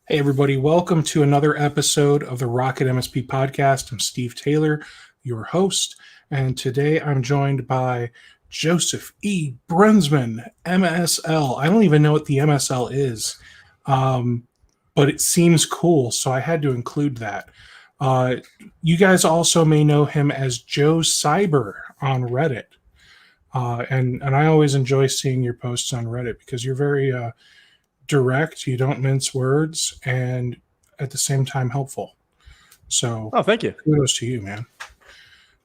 Hey, everybody, welcome to another episode of the RocketMSP Podcast. I'm Steve Taylor, your host, and today I'm joined by Joseph E. Brunsman, MSL. I don't even know what the MSL is, but it seems cool, so I had to include that. You guys also may know him as JoeCyber on Reddit. And I always enjoy seeing your posts on Reddit because you're very direct, you don't mince words, and at the same time helpful. So, thank you. Kudos to you, man.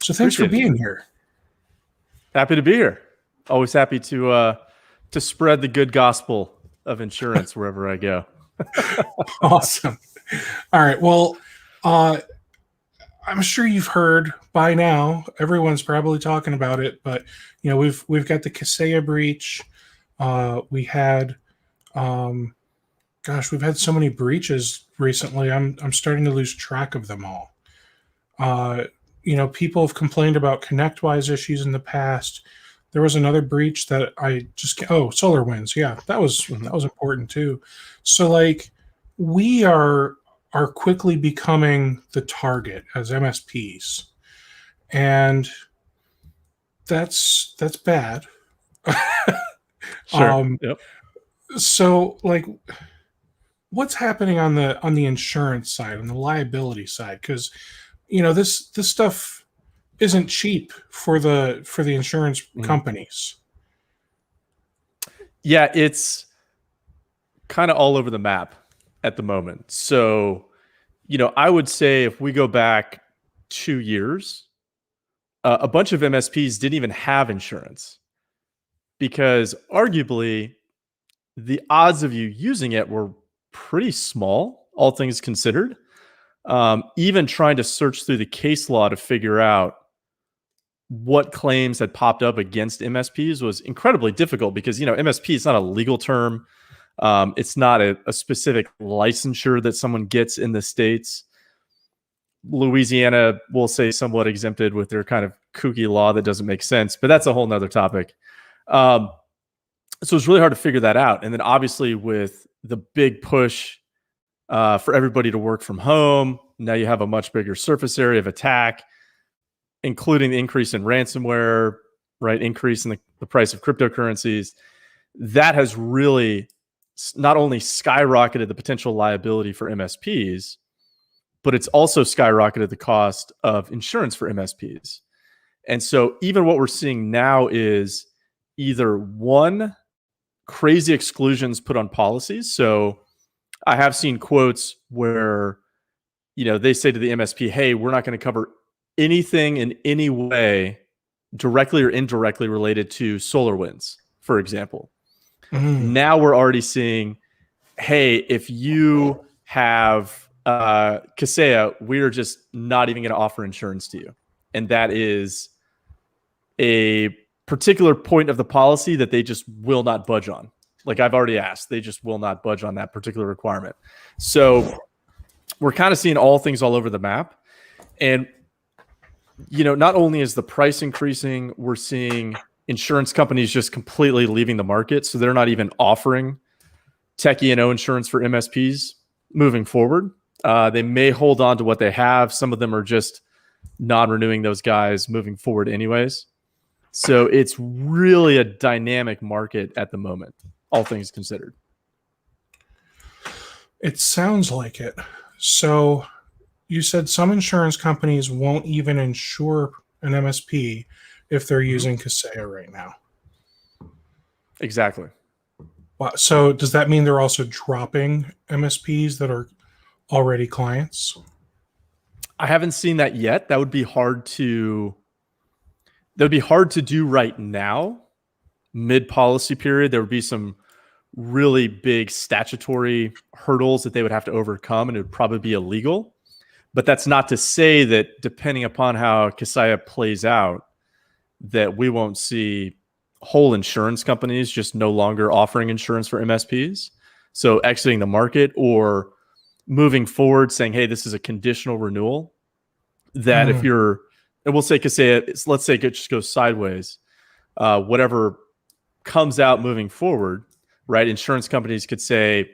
So, thanks for being here. Happy to be here. Always happy to spread the good gospel of insurance wherever I go. Awesome. All right. Well, I'm sure you've heard by now. Everyone's probably talking about it, but we've got the Kaseya breach. We had. We've had so many breaches recently. I'm starting to lose track of them all. People have complained about ConnectWise issues in the past. There was another breach that SolarWinds. Yeah, that was important too. So we are quickly becoming the target as MSPs, and that's bad. Sure. Yep. So, what's happening on the insurance side, on the liability side? Because this stuff isn't cheap for the insurance companies. Yeah, it's kind of all over the map at the moment. So, I would say if we go back 2 years, a bunch of MSPs didn't even have insurance because arguably the odds of you using it were pretty small, all things considered. Even trying to search through the case law to figure out what claims had popped up against MSPs was incredibly difficult because, MSP is not a legal term. It's not a specific licensure that someone gets in the States. Louisiana will say somewhat exempted with their kind of kooky law that doesn't make sense, but that's a whole nother topic. So it's really hard to figure that out. And then obviously with the big push for everybody to work from home, now you have a much bigger surface area of attack, including the increase in ransomware, right? Increase in the price of cryptocurrencies. That has really not only skyrocketed the potential liability for MSPs, but it's also skyrocketed the cost of insurance for MSPs. And so even what we're seeing now is either one, crazy exclusions put on policies. So I have seen quotes where, they say to the MSP, hey, we're not going to cover anything in any way directly or indirectly related to SolarWinds, for example. Now we're already seeing, hey, if you have Kaseya, we're just not even going to offer insurance to you. And that is a particular point of the policy that they just will not budge on. Like I've already asked, they just will not budge on that particular requirement. So we're kind of seeing all things all over the map. And, not only is the price increasing, we're seeing insurance companies just completely leaving the market. So they're not even offering tech E&O insurance for MSPs moving forward. They may hold on to what they have. Some of them are just non-renewing those guys moving forward anyways. So it's really a dynamic market at the moment, all things considered. It sounds like it. So you said some insurance companies won't even insure an MSP if they're using Kaseya right now. Exactly. Wow. So does that mean they're also dropping MSPs that are already clients? I haven't seen that yet. That would be hard to do right now. Mid-policy period, there would be some really big statutory hurdles that they would have to overcome, and it would probably be illegal. But that's not to say that depending upon how Kaseya plays out, that we won't see whole insurance companies just no longer offering insurance for MSPs. So exiting the market or moving forward saying, hey, this is a conditional renewal. That if you're, and we'll say Kaseya, let's say it just goes sideways, whatever comes out moving forward, right? Insurance companies could say,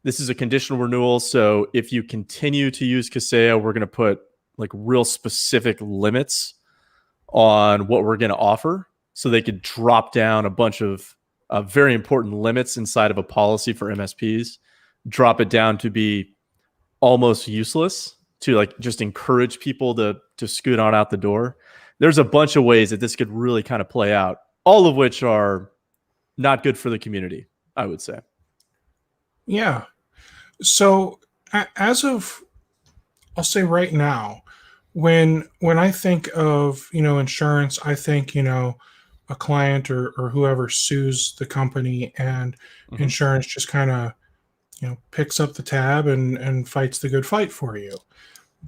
this is a conditional renewal. So if you continue to use Kaseya, we're going to put like real specific limits on what we're going to offer. So they could drop down a bunch of very important limits inside of a policy for MSPs, drop it down to be almost useless, to like just encourage people to scoot on out the door. There's a bunch of ways that this could really kind of play out, all of which are not good for the community, I would say. Yeah. So as of, I'll say right now, when I think of, insurance, I think, a client or whoever sues the company, and insurance just kind of, picks up the tab and fights the good fight for you.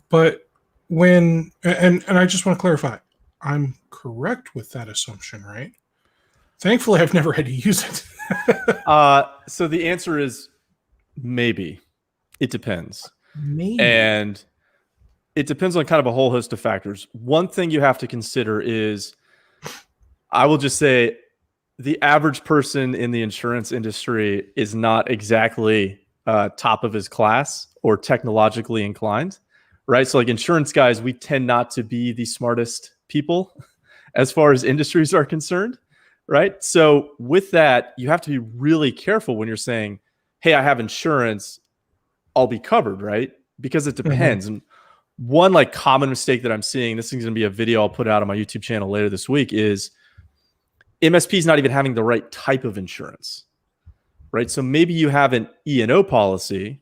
But and I just want to clarify, I'm correct with that assumption, right? Thankfully, I've never had to use it. So the answer is maybe. It depends. Maybe. And it depends on kind of a whole host of factors. One thing you have to consider is, I will just say, the average person in the insurance industry is not exactly top of his class or technologically inclined, right? So like insurance guys, we tend not to be the smartest people as far as industries are concerned, right? So with that, you have to be really careful when you're saying, hey, I have insurance, I'll be covered, right? Because it depends. And one like common mistake that I'm seeing, this thing's going to be a video I'll put out on my YouTube channel later this week, is MSPs not even having the right type of insurance, right? So maybe you have an E&O policy,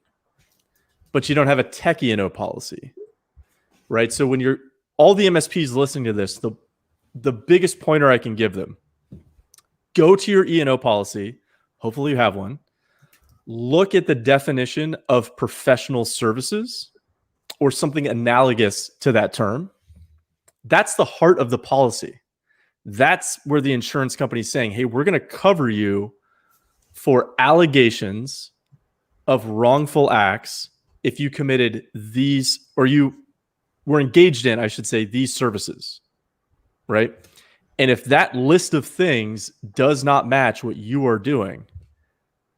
but you don't have a tech E&O policy, right? So when you're all the MSPs listening to this, the biggest pointer I can give them, go to your E&O policy. Hopefully you have one. Look at the definition of professional services or something analogous to that term. That's the heart of the policy. That's where the insurance company is saying, hey, we're going to cover you for allegations of wrongful acts if you committed these, or you were engaged in, I should say, these services, right? And if that list of things does not match what you are doing,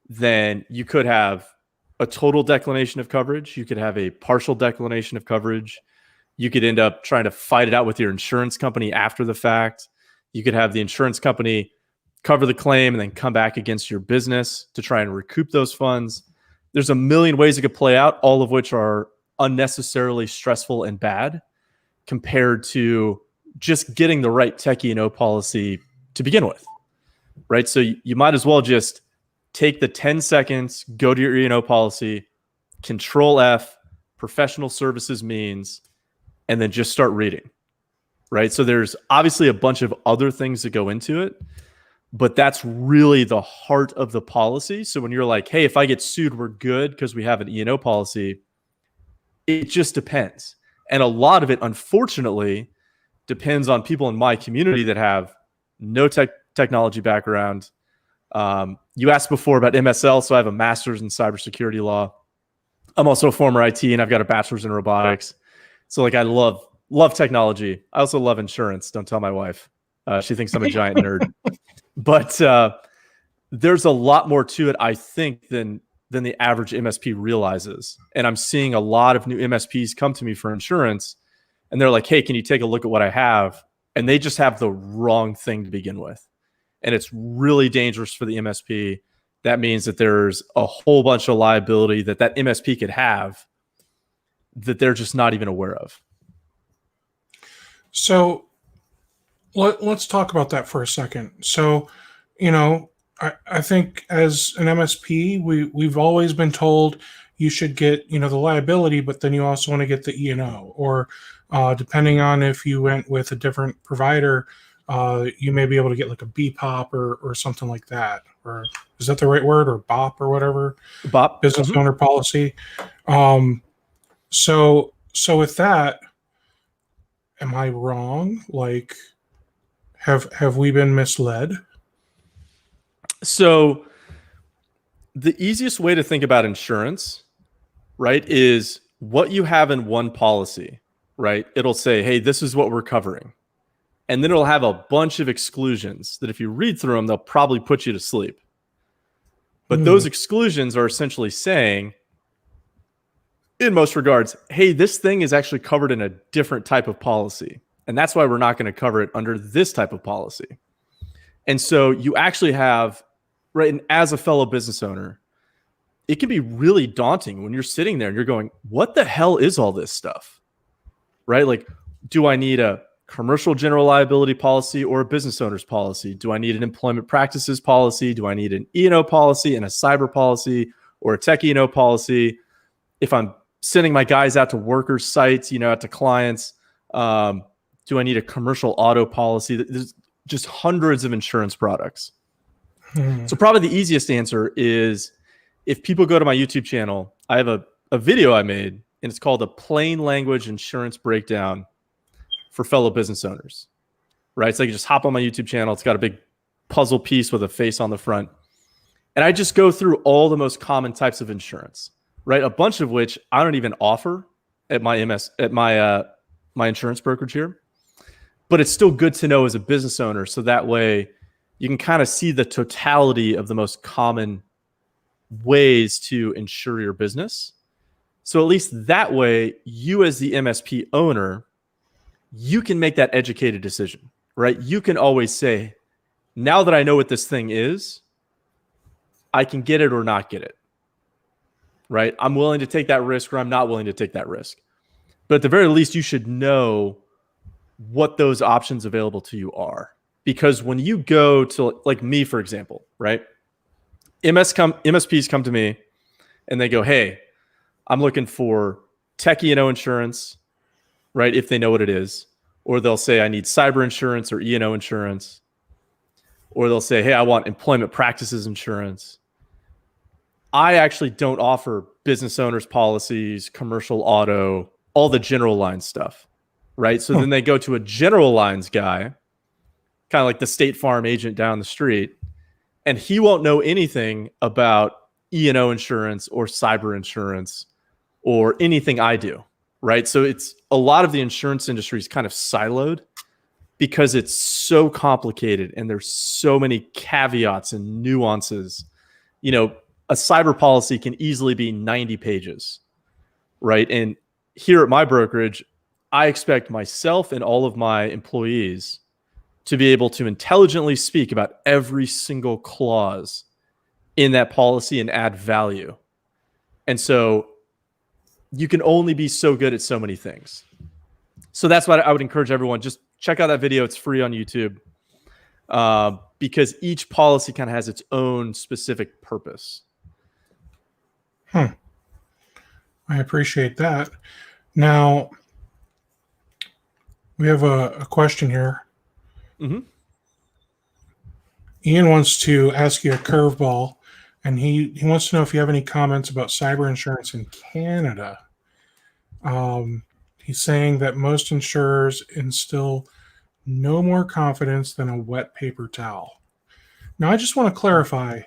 then you could have a total declination of coverage. You could have a partial declination of coverage. You could end up trying to fight it out with your insurance company after the fact. You could have the insurance company cover the claim and then come back against your business to try and recoup those funds. There's a million ways it could play out, all of which are unnecessarily stressful and bad compared to just getting the right tech E&O policy to begin with, right? So you might as well just take the 10 seconds, go to your E&O policy, Control F, professional services means, and then just start reading, right? So there's obviously a bunch of other things that go into it, but that's really the heart of the policy. So when you're like, hey, if I get sued, we're good because we have an E&O policy, it just depends. And a lot of it, unfortunately, depends on people in my community that have no technology background. You asked before about MSL, so I have a master's in cybersecurity law. I'm also a former IT, and I've got a bachelor's in robotics. So like I love technology. I also love insurance. Don't tell my wife. She thinks I'm a giant nerd. But there's a lot more to it, I think, than the average MSP realizes. And I'm seeing a lot of new MSPs come to me for insurance, and they're like, hey, can you take a look at what I have? And they just have the wrong thing to begin with. And it's really dangerous for the MSP. That means that there's a whole bunch of liability that MSP could have that they're just not even aware of. So let's talk about that for a second. So, I think as an MSP, we've always been told you should get, the liability, but then you also want to get the E&O, or depending on if you went with a different provider, you may be able to get like a BPOP or something like that. Or is that the right word? Or BOP or whatever? BOP. Business owner policy. So with that, am I wrong? Like, have we been misled? So the easiest way to think about insurance, right, is what you have in one policy, right? It'll say, hey, this is what we're covering. And then it'll have a bunch of exclusions that if you read through them, they'll probably put you to sleep. But those exclusions are essentially saying, in most regards, hey, this thing is actually covered in a different type of policy. And that's why we're not going to cover it under this type of policy. And so you actually have, right, and as a fellow business owner, it can be really daunting when you're sitting there and you're going, what the hell is all this stuff? Right? Like, do I need a commercial general liability policy or a business owner's policy? Do I need an employment practices policy? Do I need an E&O policy and a cyber policy or a tech E&O policy? If I'm sending my guys out to workers' sites, out to clients, do I need a commercial auto policy? There's just hundreds of insurance products. So probably the easiest answer is, if people go to my YouTube channel, I have a video I made, and it's called a plain language insurance breakdown for fellow business owners, right? So you can just hop on my YouTube channel. It's got a big puzzle piece with a face on the front. And I just go through all the most common types of insurance, right? A bunch of which I don't even offer at my my insurance brokerage here. But it's still good to know as a business owner. So that way you can kind of see the totality of the most common ways to insure your business. So at least that way, you as the MSP owner, you can make that educated decision, right? You can always say, now that I know what this thing is, I can get it or not get it, right? I'm willing to take that risk or I'm not willing to take that risk. But at the very least, you should know what those options available to you are. Because when you go to, like me, for example, right? MSPs come to me and they go, hey, I'm looking for tech E&O insurance, right? If they know what it is. Or they'll say, I need cyber insurance or E&O insurance. Or they'll say, hey, I want employment practices insurance. I actually don't offer business owners policies, commercial auto, all the general line stuff, right? So then they go to a general lines guy, kind of like the State Farm agent down the street, and he won't know anything about E&O insurance or cyber insurance or anything I do, right? So it's a lot of the insurance industry is kind of siloed because it's so complicated and there's so many caveats and nuances. A cyber policy can easily be 90 pages, right? And here at my brokerage, I expect myself and all of my employees to be able to intelligently speak about every single clause in that policy and add value. And so you can only be so good at so many things. So that's why I would encourage everyone, just check out that video. It's free on YouTube, because each policy kind of has its own specific purpose. I appreciate that. Now, we have a question here. Mm-hmm. Ian wants to ask you a curveball, and he wants to know if you have any comments about cyber insurance in Canada. He's saying that most insurers instill no more confidence than a wet paper towel. Now, I just want to clarify.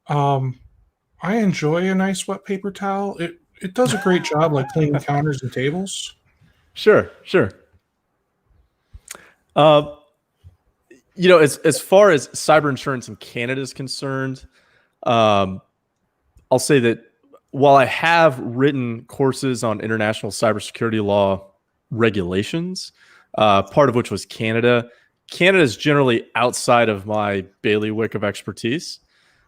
I enjoy a nice wet paper towel. It does a great job, like cleaning counters and tables. Sure. As far as cyber insurance in Canada is concerned, I'll say that while I have written courses on international cybersecurity law regulations, part of which was Canada is generally outside of my bailiwick of expertise.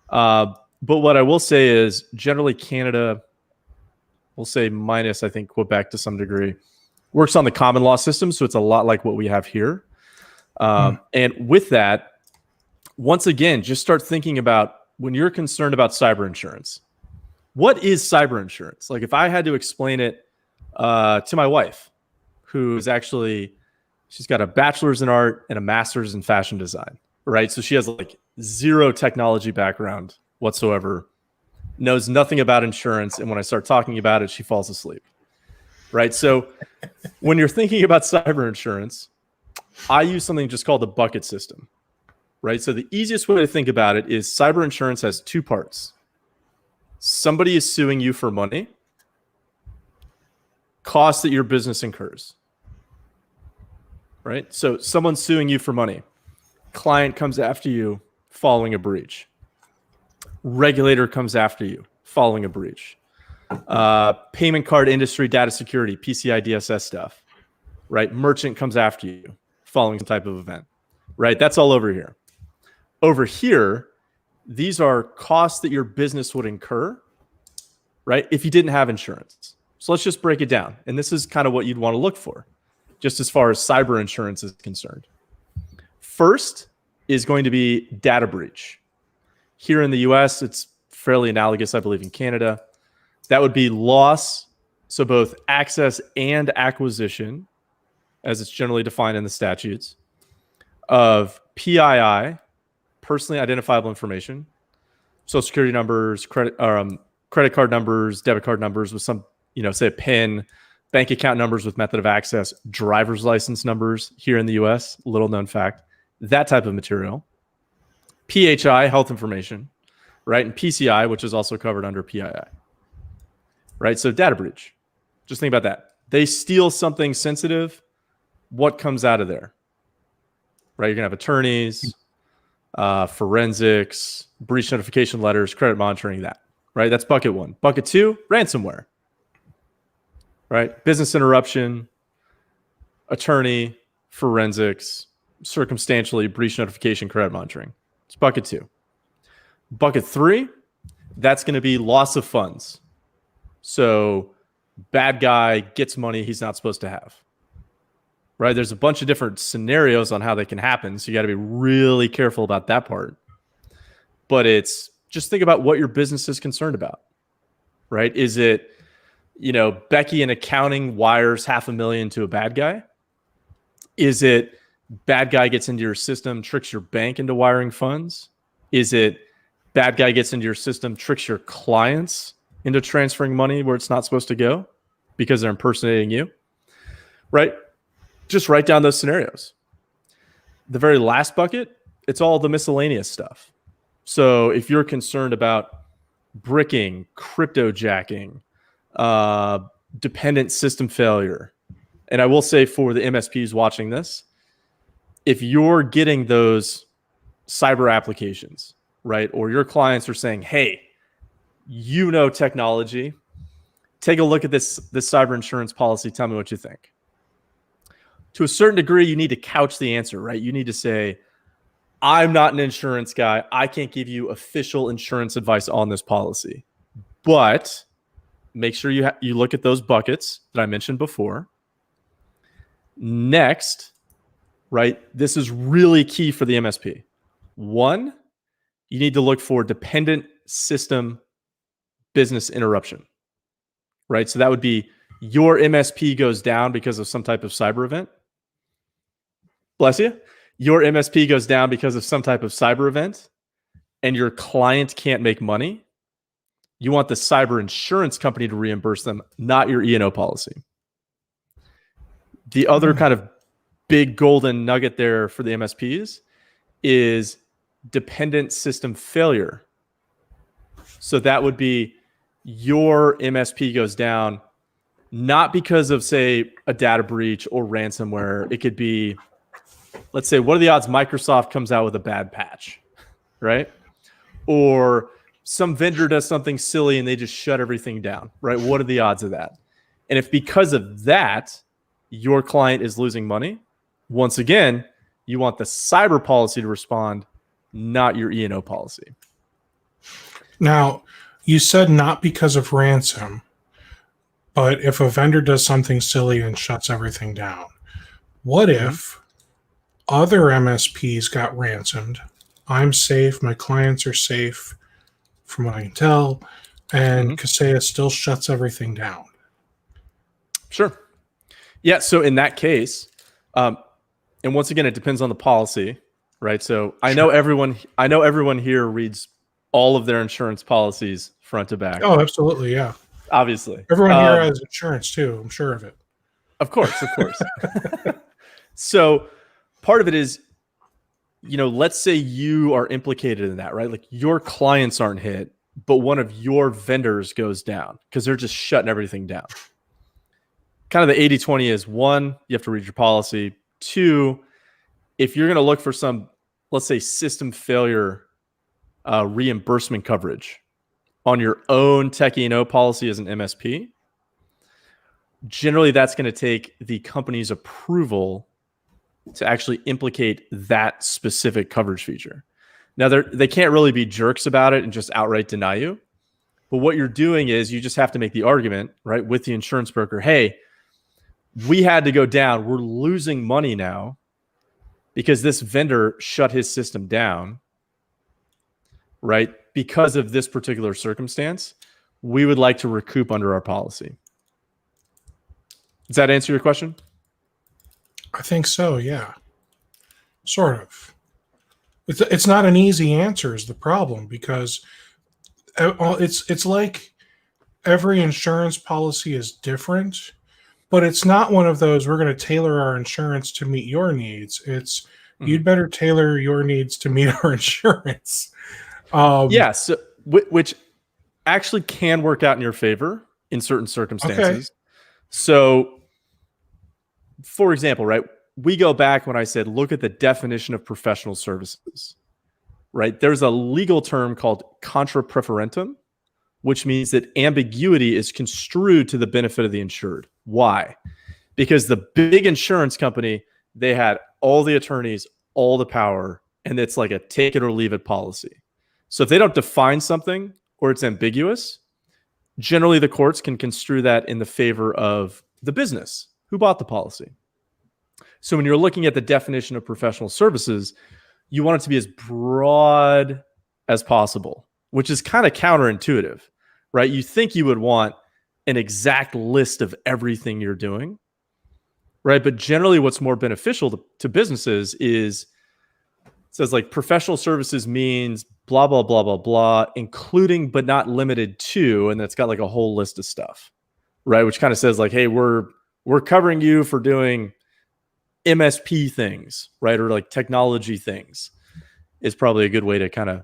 But what I will say is generally Canada, we'll say minus, I think, Quebec to some degree, works on the common law system. So it's a lot like what we have here. And with that, once again, just start thinking about when you're concerned about cyber insurance, what is cyber insurance? Like if I had to explain it to my wife, who's actually, she's got a bachelor's in art and a master's in fashion design, right? So she has like zero technology background whatsoever, knows nothing about insurance. And when I start talking about it, she falls asleep, right? So when you're thinking about cyber insurance, I use something just called the bucket system, right? So the easiest way to think about it is cyber insurance has two parts. Somebody is suing you for money, costs that your business incurs, right? So someone's suing you for money. Client comes after you following a breach. regulator comes after you following a breach. Payment card industry data security, PCI DSS stuff, right? Merchant comes after you following some type of event, right? That's all over here. Over here, these are costs that your business would incur, right? If you didn't have insurance. So let's just break it down. And this is kind of what you'd want to look for, just as far as cyber insurance is concerned. First is going to be data breach. Here in the US, it's fairly analogous, I believe, in Canada. That would be loss, so both access and acquisition, as it's generally defined in the statutes, of PII, personally identifiable information, social security numbers, credit card numbers, debit card numbers with some, say a PIN, bank account numbers with method of access, driver's license numbers here in the US, little known fact, that type of material. PHI, health information, right? And PCI, which is also covered under PII, right? So data breach, just think about that. They steal something sensitive, what comes out of there, right? You're gonna have attorneys, forensics, breach notification letters, credit monitoring, that, right? That's bucket one. Bucket two, ransomware, right? Business interruption, attorney, forensics, circumstantially, breach notification, credit monitoring. It's bucket two. Bucket three, that's going to be loss of funds. So bad guy gets money he's not supposed to have, right? There's a bunch of different scenarios on how they can happen. So you got to be really careful about that part. But it's just think about what your business is concerned about, right? Is it, Becky in accounting wires $500,000 to a bad guy? Is it bad guy gets into your system, tricks your bank into wiring funds? Is it bad guy gets into your system, tricks your clients into transferring money where it's not supposed to go because they're impersonating you, right? Just write down those scenarios. The very last bucket, it's all the miscellaneous stuff. So if you're concerned about bricking, cryptojacking, dependent system failure, and I will say for the MSPs watching this, if you're getting those cyber applications, right, or your clients are saying, hey, technology, take a look at this cyber insurance policy, tell me what you think. To a certain degree, you need to couch the answer, right? You need to say, I'm not an insurance guy. I can't give you official insurance advice on this policy. But make sure you look at those buckets that I mentioned before. Next, right, this is really key for the MSP. One, you need to look for dependent system business interruption, right? So that would be your MSP goes down because of some type of cyber event. Bless you. Your MSP goes down because of some type of cyber event and your client can't make money. You want the cyber insurance company to reimburse them, not your E&O policy. The other kind of big golden nugget there for the MSPs is dependent system failure. So that would be your MSP goes down not because of, say, a data breach or ransomware. It could be, let's say, what are the odds Microsoft comes out with a bad patch, right? Or some vendor does something silly and they just shut everything down, right? What are the odds of that? And if because of that, your client is losing money, once again, you want the cyber policy to respond, not your E&O policy. Now, you said not because of ransom, but if a vendor does something silly and shuts everything down, what if other MSPs got ransomed? I'm safe, my clients are safe, from what I can tell, and Kaseya still shuts everything down. Sure. Yeah, so in that case, and once again, it depends on the policy, right? So I know everyone here reads all of their insurance policies front to back. Oh, absolutely, yeah. Obviously. Everyone here has insurance too, I'm sure of it. Of course. So part of it is, let's say you are implicated in that, right? Like your clients aren't hit, but one of your vendors goes down because they're just shutting everything down. Kind of the 80-20 is, one, you have to read your policy. Two, if you're going to look for some, let's say, system failure reimbursement coverage on your own tech E&O policy as an MSP, generally that's going to take the company's approval to actually implicate that specific coverage feature. Now, they can't really be jerks about it and just outright deny you. But what you're doing is you just have to make the argument, right, with the insurance broker, hey, we had to go down. We're losing money now because this vendor shut his system down, right, because of this particular circumstance. We would like to recoup under our policy. Does that answer your question? I think so, yeah. Sort of. It's not an easy answer is the problem, because it's like every insurance policy is different, but it's not one of those we're going to tailor our insurance to meet your needs. It's you'd better tailor your needs to meet our insurance. Yeah, so which actually can work out in your favor in certain circumstances. Okay. So, for example, right, we go back when I said, look at the definition of professional services, right? There's a legal term called contra preferentum, which means that ambiguity is construed to the benefit of the insured. Why? Because the big insurance company, they had all the attorneys, all the power, and it's like a take it or leave it policy. So if they don't define something or it's ambiguous, generally the courts can construe that in the favor of the business who bought the policy. So when you're looking at the definition of professional services, you want it to be as broad as possible, which is kind of counterintuitive, right? You think you would want an exact list of everything you're doing, right? But generally what's more beneficial to businesses is, it says like professional services means blah, blah, blah, blah, blah, including but not limited to, and that's got like a whole list of stuff, right? Which kind of says like, hey, we're covering you for doing MSP things, right? Or like technology things is probably a good way to kind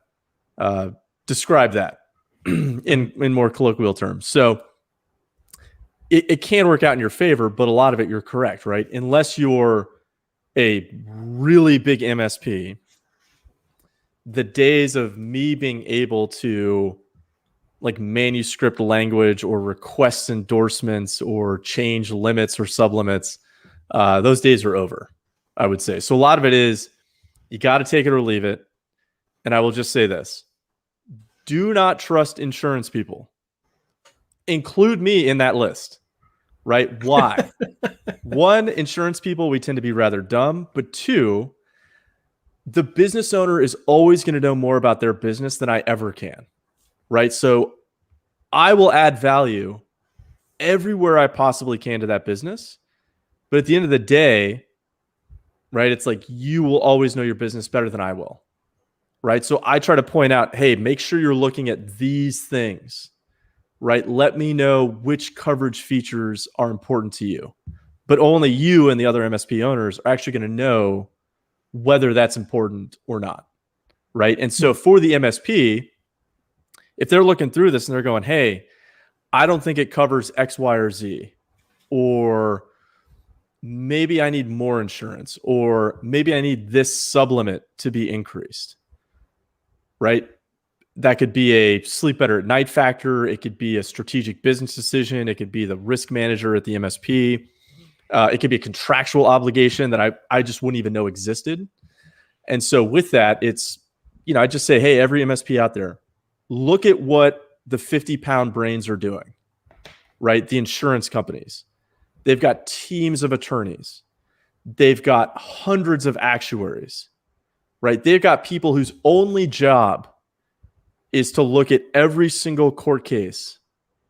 of describe that in more colloquial terms. So it can work out in your favor, but a lot of it, you're correct, right? Unless you're a really big MSP, the days of me being able to like manuscript language or request endorsements or change limits or sublimits, those days are over, I would say. So a lot of it is you got to take it or leave it. And I will just say this. Do not trust insurance people. Include me in that list, right? Why? One, insurance people, we tend to be rather dumb. But two, the business owner is always going to know more about their business than I ever can, right? So I will add value everywhere I possibly can to that business. But at the end of the day, right, it's like you will always know your business better than I will, right? So I try to point out, hey, make sure you're looking at these things, right? Let me know which coverage features are important to you. But only you and the other MSP owners are actually going to know whether that's important or not, right? And so for the MSP, if they're looking through this and they're going, hey, I don't think it covers X, Y, or Z, or maybe I need more insurance, or maybe I need this sublimit to be increased, right? That could be a sleep better at night factor. It could be a strategic business decision. It could be the risk manager at the MSP. It could be a contractual obligation that I just wouldn't even know existed. And so with that, it's, I just say, hey, every MSP out there, look at what the 50-pound brains are doing, right? The insurance companies. They've got teams of attorneys. They've got hundreds of actuaries, right? They've got people whose only job is to look at every single court case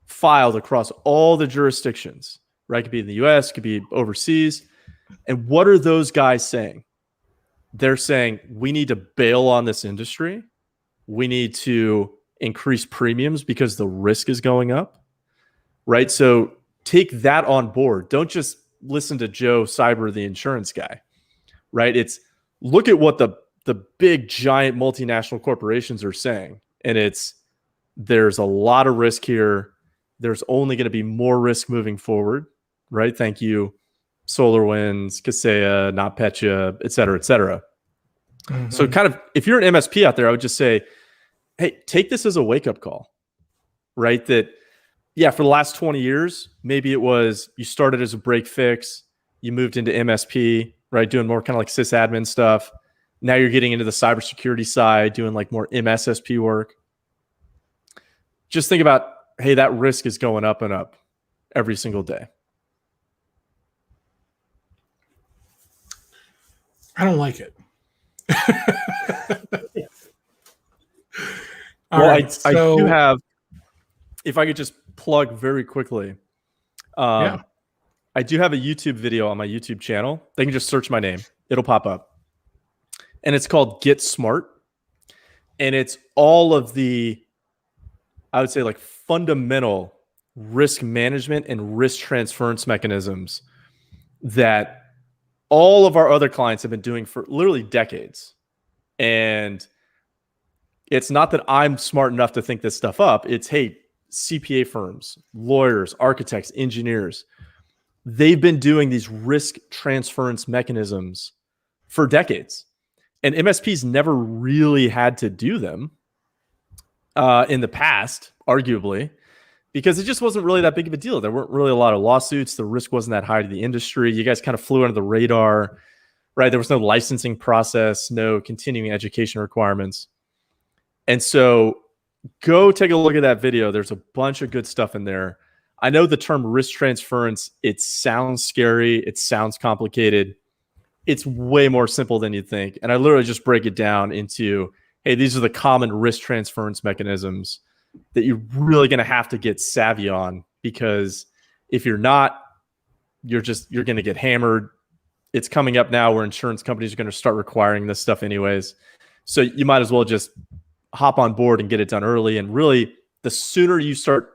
filed across all the jurisdictions, right? It could be in the US, it could be overseas. And what are those guys saying? They're saying, we need to bail on this industry. We need to increase premiums because the risk is going up, right? So take that on board. Don't just listen to JoeCyber, the insurance guy, right? It's look at what the big giant multinational corporations are saying. And there's a lot of risk here. There's only going to be more risk moving forward, right? Thank you, SolarWinds, Kaseya, NotPetya, et cetera, et cetera. Mm-hmm. So kind of, if you're an MSP out there, I would just say, hey, take this as a wake-up call, right? That, yeah, for the last 20 years, maybe it was you started as a break fix, you moved into MSP, right? Doing more kind of like sysadmin stuff. Now you're getting into the cybersecurity side, doing like more MSSP work. Just think about, hey, that risk is going up and up every single day. I don't like it. Well, right, I do have, if I could just plug very quickly, I do have a YouTube video on my YouTube channel. They can just search my name. It'll pop up. And it's called Get Smart. And it's all of the, I would say, like fundamental risk management and risk transference mechanisms that all of our other clients have been doing for literally decades. And it's not that I'm smart enough to think this stuff up. It's, hey, CPA firms, lawyers, architects, engineers, they've been doing these risk transference mechanisms for decades. And MSPs never really had to do them in the past, arguably, because it just wasn't really that big of a deal. There weren't really a lot of lawsuits. The risk wasn't that high to the industry. You guys kind of flew under the radar, right? There was no licensing process, no continuing education requirements. And so go take a look at that video. There's a bunch of good stuff in there. I know the term risk transference, it sounds scary. It sounds complicated. It's way more simple than you'd think. And I literally just break it down into, hey, these are the common risk transference mechanisms that you're really going to have to get savvy on, because if you're not, you're going to get hammered. It's coming up now where insurance companies are going to start requiring this stuff anyways. So you might as well just hop on board and get it done early. And really, the sooner you start,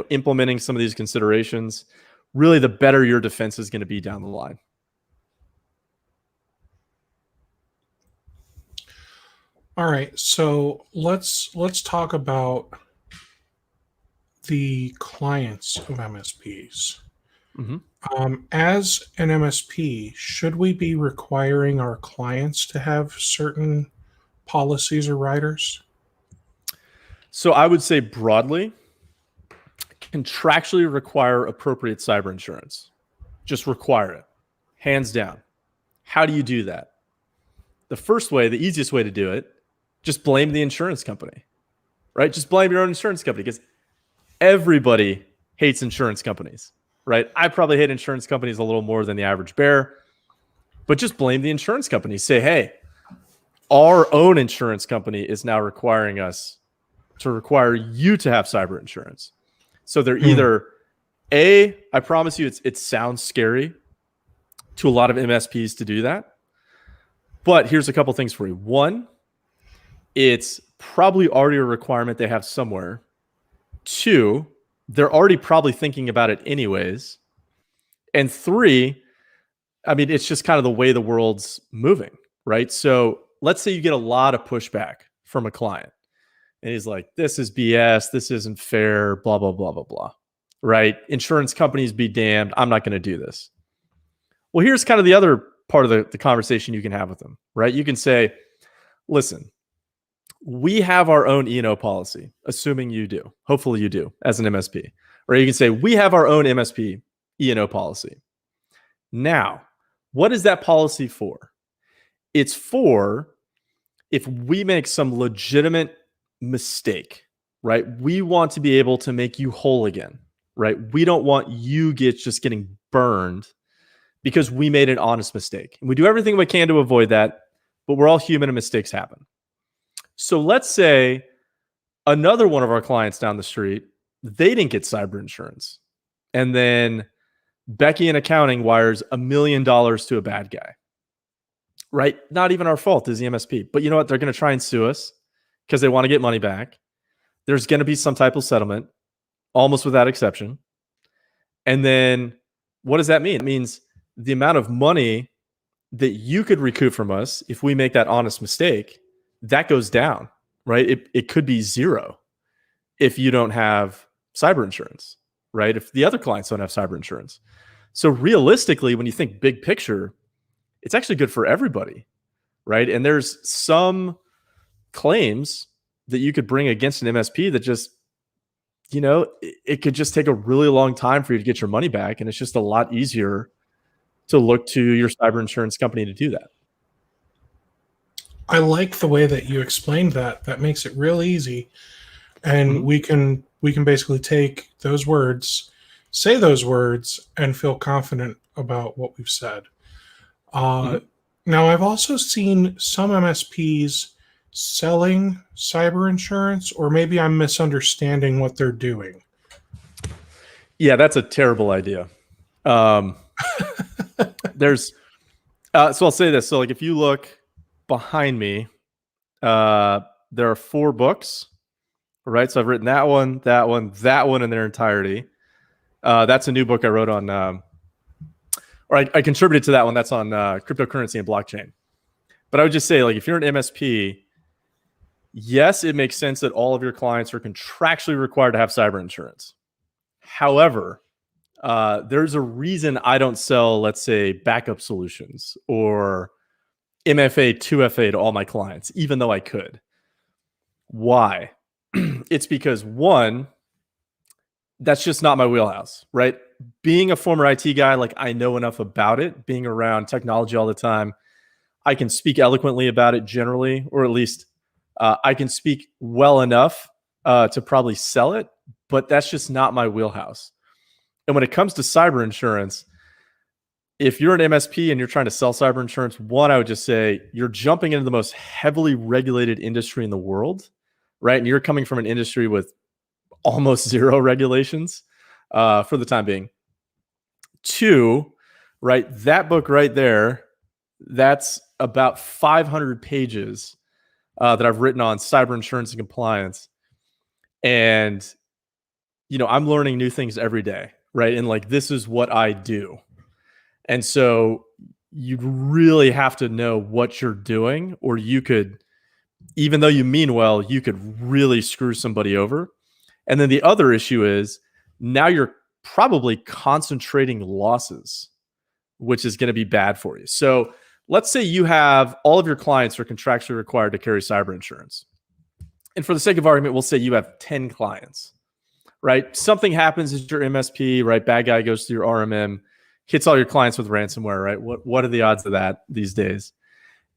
implementing some of these considerations, really the better your defense is going to be down the line. All right, so let's talk about the clients of MSPs. Mm-hmm. As an MSP, should we be requiring our clients to have certain policies or riders? So I would say broadly, contractually require appropriate cyber insurance. Just require it, hands down. How do you do that? The first way, the easiest way to do it, just blame the insurance company, right? Just blame your own insurance company, because everybody hates insurance companies, right? I probably hate insurance companies a little more than the average bear, but just blame the insurance company. Say, hey, our own insurance company is now requiring us to require you to have cyber insurance. So they're either I promise you, it sounds scary to a lot of MSPs to do that, but here's a couple things for you. One, it's probably already a requirement they have somewhere. Two, they're already probably thinking about it anyways. And three, I mean, it's just kind of the way the world's moving, right? So let's say you get a lot of pushback from a client and he's like, this is BS, this isn't fair, blah, blah, blah, blah, blah, right? Insurance companies be damned, I'm not going to do this. Well, here's kind of the other part of the conversation you can have with them, right? You can say, listen, we have our own E&O policy, assuming you do. Hopefully you do as an MSP. Or you can say, we have our own MSP E&O policy. Now, what is that policy for? It's for if we make some legitimate mistake, right? We want to be able to make you whole again, right? We don't want you just getting burned because we made an honest mistake. And we do everything we can to avoid that, but we're all human and mistakes happen. So let's say another one of our clients down the street, they didn't get cyber insurance. And then Becky in accounting wires $1 million to a bad guy, right? Not even our fault as the MSP. But you know what? They're going to try and sue us because they want to get money back. There's going to be some type of settlement, almost without exception. And then what does that mean? It means the amount of money that you could recoup from us if we make that honest mistake, that goes down, right? It could be zero if you don't have cyber insurance, right? If the other clients don't have cyber insurance. So realistically, when you think big picture, it's actually good for everybody, right? And there's some claims that you could bring against an MSP that just, it could just take a really long time for you to get your money back. And it's just a lot easier to look to your cyber insurance company to do that. I like the way that you explained that. That makes it real easy. And we can basically take those words, say those words, and feel confident about what we've said. Now, I've also seen some MSPs selling cyber insurance, or maybe I'm misunderstanding what they're doing. Yeah, that's a terrible idea. So I'll say this. So like, if you look behind me, there are 4 books, right? So I've written that one, that one in their entirety. That's a new book I wrote on, or I contributed to that one. That's on cryptocurrency and blockchain. But I would just say, like, if you're an MSP, yes, it makes sense that all of your clients are contractually required to have cyber insurance. However, there's a reason I don't sell, let's say, backup solutions or MFA 2FA to all my clients, even though I could. Why? It's because, one, that's just not my wheelhouse, right? Being a former IT guy, like, I know enough about it, being around technology all the time, I can speak eloquently about it generally, or at least I can speak well enough to probably sell it, but that's just not my wheelhouse. And when it comes to cyber insurance, if you're an MSP and you're trying to sell cyber insurance, one, I would just say you're jumping into the most heavily regulated industry in the world, right? And you're coming from an industry with almost 0 regulations for the time being. 2, right? That book right there, that's about 500 pages that I've written on cyber insurance and compliance. And, I'm learning new things every day, right? And like, this is what I do. And so you'd really have to know what you're doing, or you could, even though you mean well, you could really screw somebody over. And then the other issue is, now you're probably concentrating losses, which is going to be bad for you. So let's say you have all of your clients are contractually required to carry cyber insurance. And for the sake of argument, we'll say you have 10 clients, right? Something happens at your MSP, right? Bad guy goes through your RMM, hits all your clients with ransomware, right? What are the odds of that these days?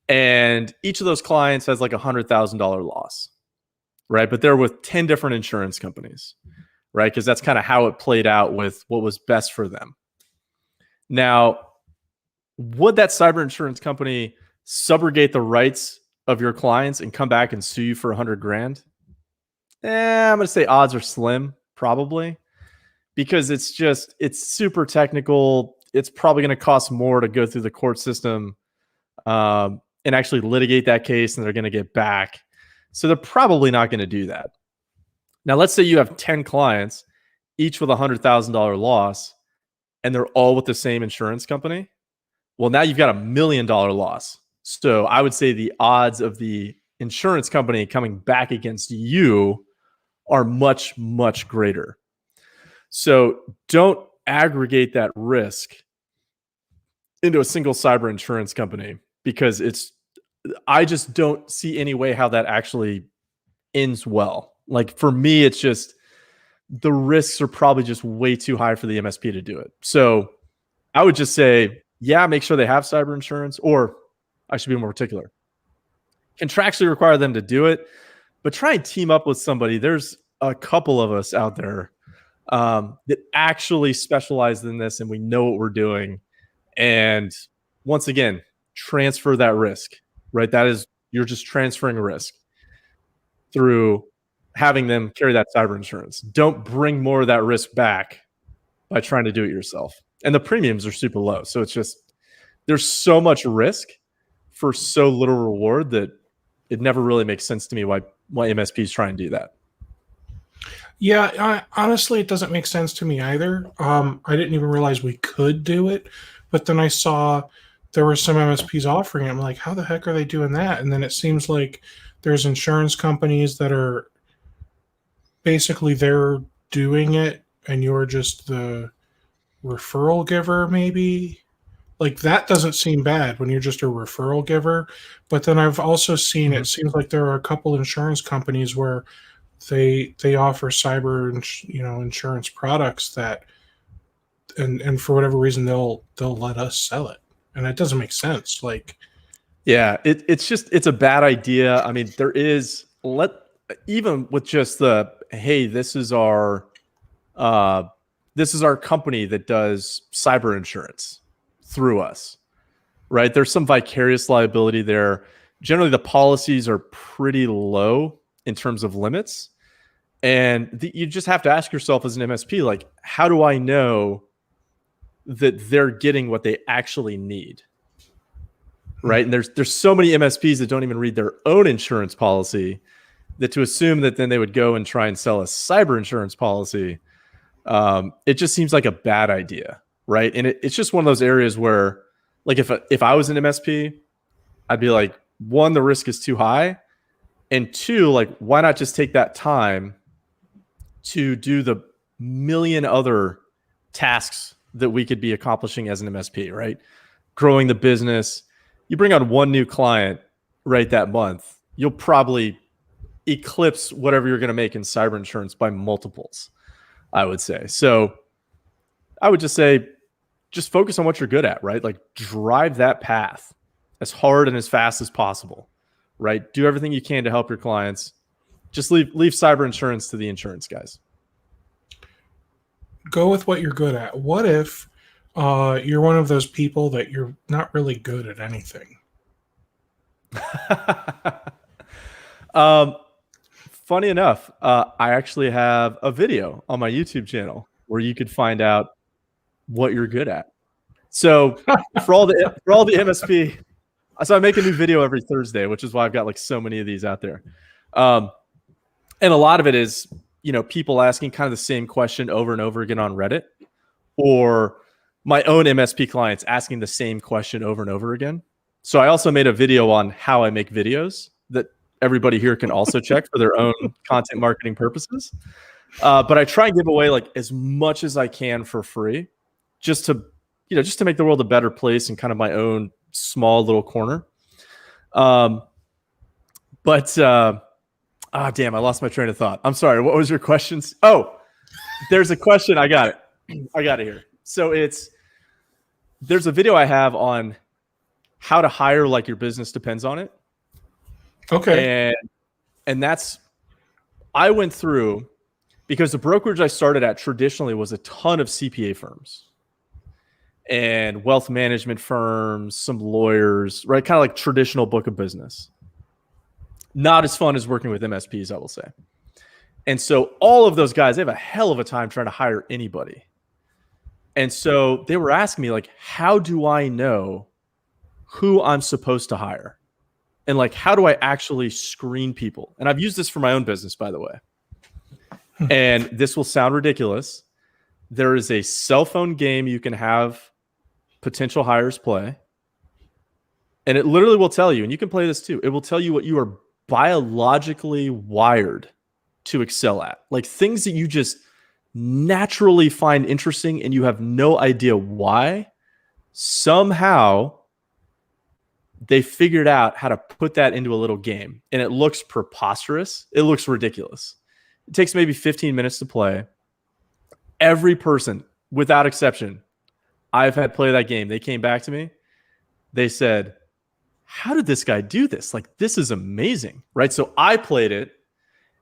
And each of those clients has like $100,000 loss, right? But they're with 10 different insurance companies, right? Because that's kind of how it played out with what was best for them. Now, would that cyber insurance company subrogate the rights of your clients and come back and sue you for $100,000? I'm going to say odds are slim, probably, because it's super technical. It's probably going to cost more to go through the court system and actually litigate that case, and they're going to get back. So they're probably not going to do that. Now, let's say you have 10 clients, each with $100,000 loss, and they're all with the same insurance company. Well, now you've got $1 million loss. So I would say the odds of the insurance company coming back against you are much, much greater. So don't aggregate that risk into a single cyber insurance company, because I just don't see any way how that actually ends well. Like, for me, it's just, the risks are probably just way too high for the MSP to do it. So I would just say, yeah, make sure they have cyber insurance, or I should be more particular, contractually require them to do it, but try and team up with somebody. There's a couple of us out there that actually specialize in this, and we know what we're doing. And once again, transfer that risk, right? That is, you're just transferring risk through having them carry that cyber insurance. Don't bring more of that risk back by trying to do it yourself. And the premiums are super low. So it's just, there's so much risk for so little reward that it never really makes sense to me why MSPs try and do that. Yeah, honestly, it doesn't make sense to me either. I didn't even realize we could do it, but then I saw there were some MSPs offering it. I'm like, how the heck are they doing that? And then it seems like there's insurance companies that are basically, they're doing it and you're just the referral giver, maybe. like that doesn't seem bad when you're just a referral giver. But then I've also seen it seems like there are a couple insurance companies where they offer insurance products that and for whatever reason they'll let us sell it, and it doesn't make sense. Like, Yeah, it's a bad idea. I mean, even with just the, hey, this is our company that does cyber insurance through us, right? There's some vicarious liability there. Generally, the policies are pretty low in terms of limits. And you just have to ask yourself as an MSP, like, how do I know that they're getting what they actually need? Right. And there's so many MSPs that don't even read their own insurance policy, that to assume that then they would go and try and sell a cyber insurance policy, it just seems like a bad idea. Right. And it's just one of those areas where, like, if I was an MSP, I'd be like, one, the risk is too high. And two, like, why not just take that time to do the million other tasks that we could be accomplishing as an MSP, right? Growing the business. You bring on one new client, right, that month, you'll probably eclipse whatever you're going to make in cyber insurance by multiples, I would say. So I would just say, just focus on what you're good at, right? Like, drive that path as hard and as fast as possible, right? Do everything you can to help your clients. Just leave cyber insurance to the insurance guys. go with what you're good at. What if you're one of those people that you're not really good at anything? Funny enough, I actually have a video on my YouTube channel where you could find out what you're good at. So for all the MSP, so I make a new video every Thursday, which is why I've got like so many of these out there. And a lot of it is, people asking kind of the same question over and over again on Reddit, or my own MSP clients asking the same question over and over again. So I also made a video on how I make videos that everybody here can also check for their own content marketing purposes. But I try and give away like as much as I can for free, just to make the world a better place in kind of my own small little corner. Damn, I lost my train of thought. I'm sorry. What was your questions? Oh, there's a question. I got it. I got it here. So there's a video I have on how to hire like your business depends on it. Okay. And I went through, because the brokerage I started at traditionally was a ton of CPA firms and wealth management firms, some lawyers, right? Kind of like traditional book of business. Not as fun as working with MSPs, I will say. And so all of those guys, they have a hell of a time trying to hire anybody. And so they were asking me, like, how do I know who I'm supposed to hire? And like, how do I actually screen people? And I've used this for my own business, by the way. And this will sound ridiculous. There is a cell phone game you can have potential hires play. And it literally will tell you, and you can play this too, it will tell you what you are biologically wired to excel at. Like things that you just naturally find interesting and you have no idea why. Somehow they figured out how to put that into a little game, and it looks preposterous. It looks ridiculous. It takes maybe 15 minutes to play. Every person, without exception, I've had play that game, they came back to me. They said, how did this guy do this? Like, this is amazing, right? So I played it,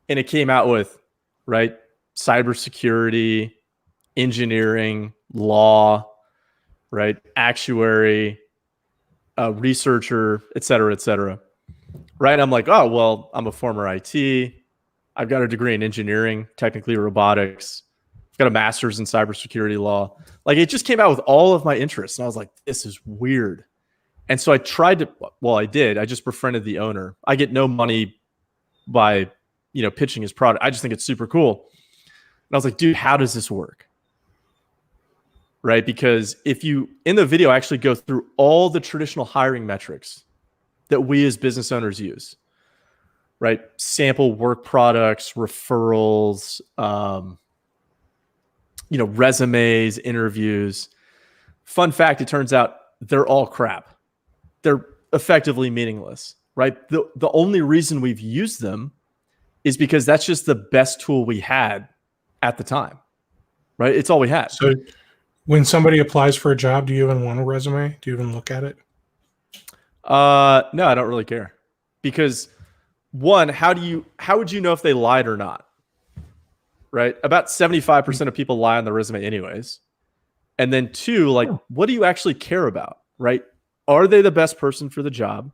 and it came out with, right, cybersecurity, engineering, law, right, actuary, researcher, et cetera, right? I'm like, oh, well, I'm a former IT. I've got a degree in engineering, technically robotics. I've got a master's in cybersecurity law. Like, it just came out with all of my interests. And I was like, this is weird. And so I tried to, well, I did. I just befriended the owner. I get no money by, pitching his product. I just think it's super cool. And I was like, dude, how does this work? Right? Because if you, in the video, actually go through all the traditional hiring metrics that we as business owners use, right? Sample work products, referrals, resumes, interviews. Fun fact, it turns out they're all crap. They're effectively meaningless, right? The only reason we've used them is because that's just the best tool we had at the time, right? It's all we had. So when somebody applies for a job, do you even want a resume? Do you even look at it? No, I don't really care, because one, how would you know if they lied or not? Right? About 75% of people lie on their resume anyways. And then two, like, what do you actually care about? Right? Are they the best person for the job?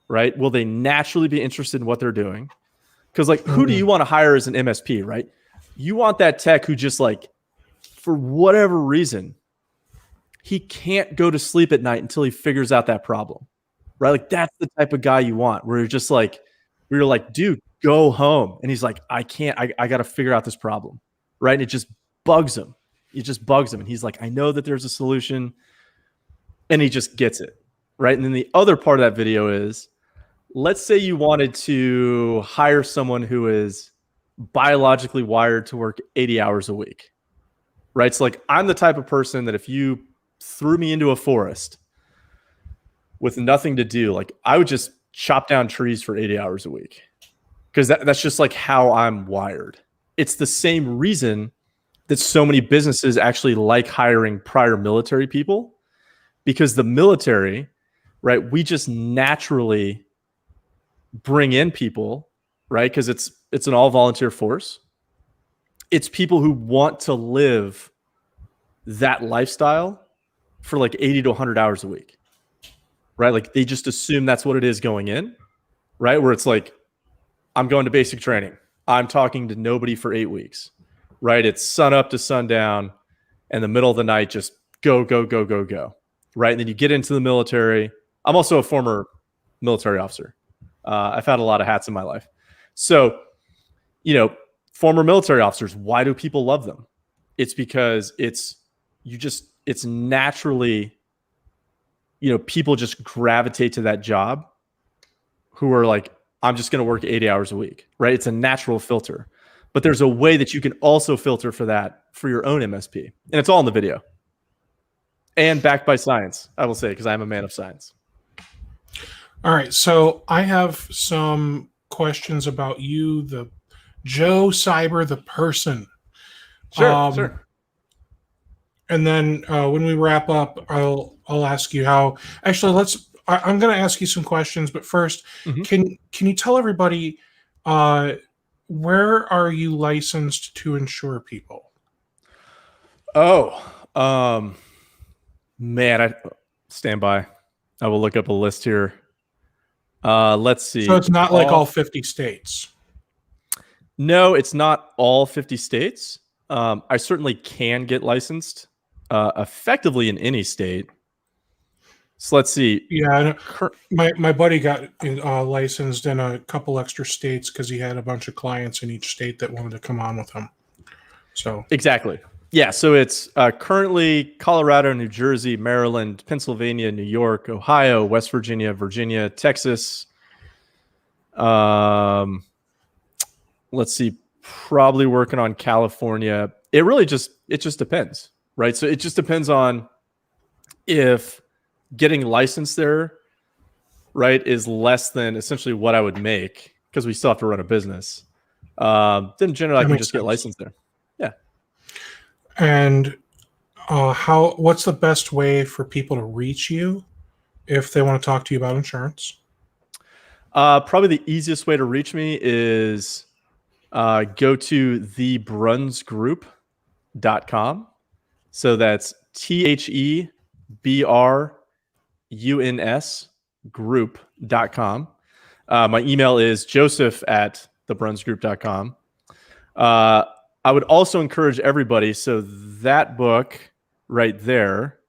Right? Will they naturally be interested in what they're doing? Because like, who do you want to hire as an MSP, right? You want that tech who just like, for whatever reason, he can't go to sleep at night until he figures out that problem, right? Like that's the type of guy you want, where you're just like, we're like, dude, go home. And he's like, I can't, I got to figure out this problem, right? And it just bugs him. It just bugs him. And he's like, I know that there's a solution, and he just gets it, right? And then the other part of that video is, let's say you wanted to hire someone who is biologically wired to work 80 hours a week, right? So like, I'm the type of person that if you threw me into a forest with nothing to do, like I would just chop down trees for 80 hours a week, because that's just like how I'm wired. It's the same reason that so many businesses actually like hiring prior military people, because the military, right, we just naturally bring in people, right? Because it's an all volunteer force. It's people who want to live that lifestyle for like 80 to 100 hours a week, right? Like they just assume that's what it is going in, right? Where it's like, I'm going to basic training, I'm talking to nobody for 8 weeks, right? It's sun up to sundown, and the middle of the night, just go, go, go, go, go, right? And then you get into the military. I'm also a former military officer. I've had a lot of hats in my life. So, you know, former military officers, why do people love them? It's because it's naturally, you know, people just gravitate to that job who are like, I'm just going to work 80 hours a week, right? It's a natural filter. But there's a way that you can also filter for that for your own MSP. And it's all in the video. And backed by science, I will say, because I'm a man of science. All right. So I have some questions about you, the JoeCyber, the person. Sure, sure. And then when we wrap up, I'll ask you how. Actually, I'm going to ask you some questions, but first, can you tell everybody where are you licensed to insure people? Oh, man, I stand by. I will look up a list here. Let's see. So it's not like all 50 states. No, it's not all 50 states. I certainly can get licensed effectively in any state. So let's see. Yeah, my buddy got licensed in a couple extra states because he had a bunch of clients in each state that wanted to come on with him. So exactly. Yeah, so it's currently Colorado, New Jersey, Maryland, Pennsylvania, New York, Ohio, West Virginia, Virginia, Texas. Let's see, probably working on California. It just depends, right? So it just depends on if getting licensed there, right, is less than essentially what I would make, because we still have to run a business. Then generally I can just get licensed there. Yeah. And what's the best way for people to reach you if they want to talk to you about insurance? Probably the easiest way to reach me is go to thebrunsgroup.com. So that's THEBRUNS group.com. My email is joseph@thebrunsgroup.com. I would also encourage everybody. So that book right there,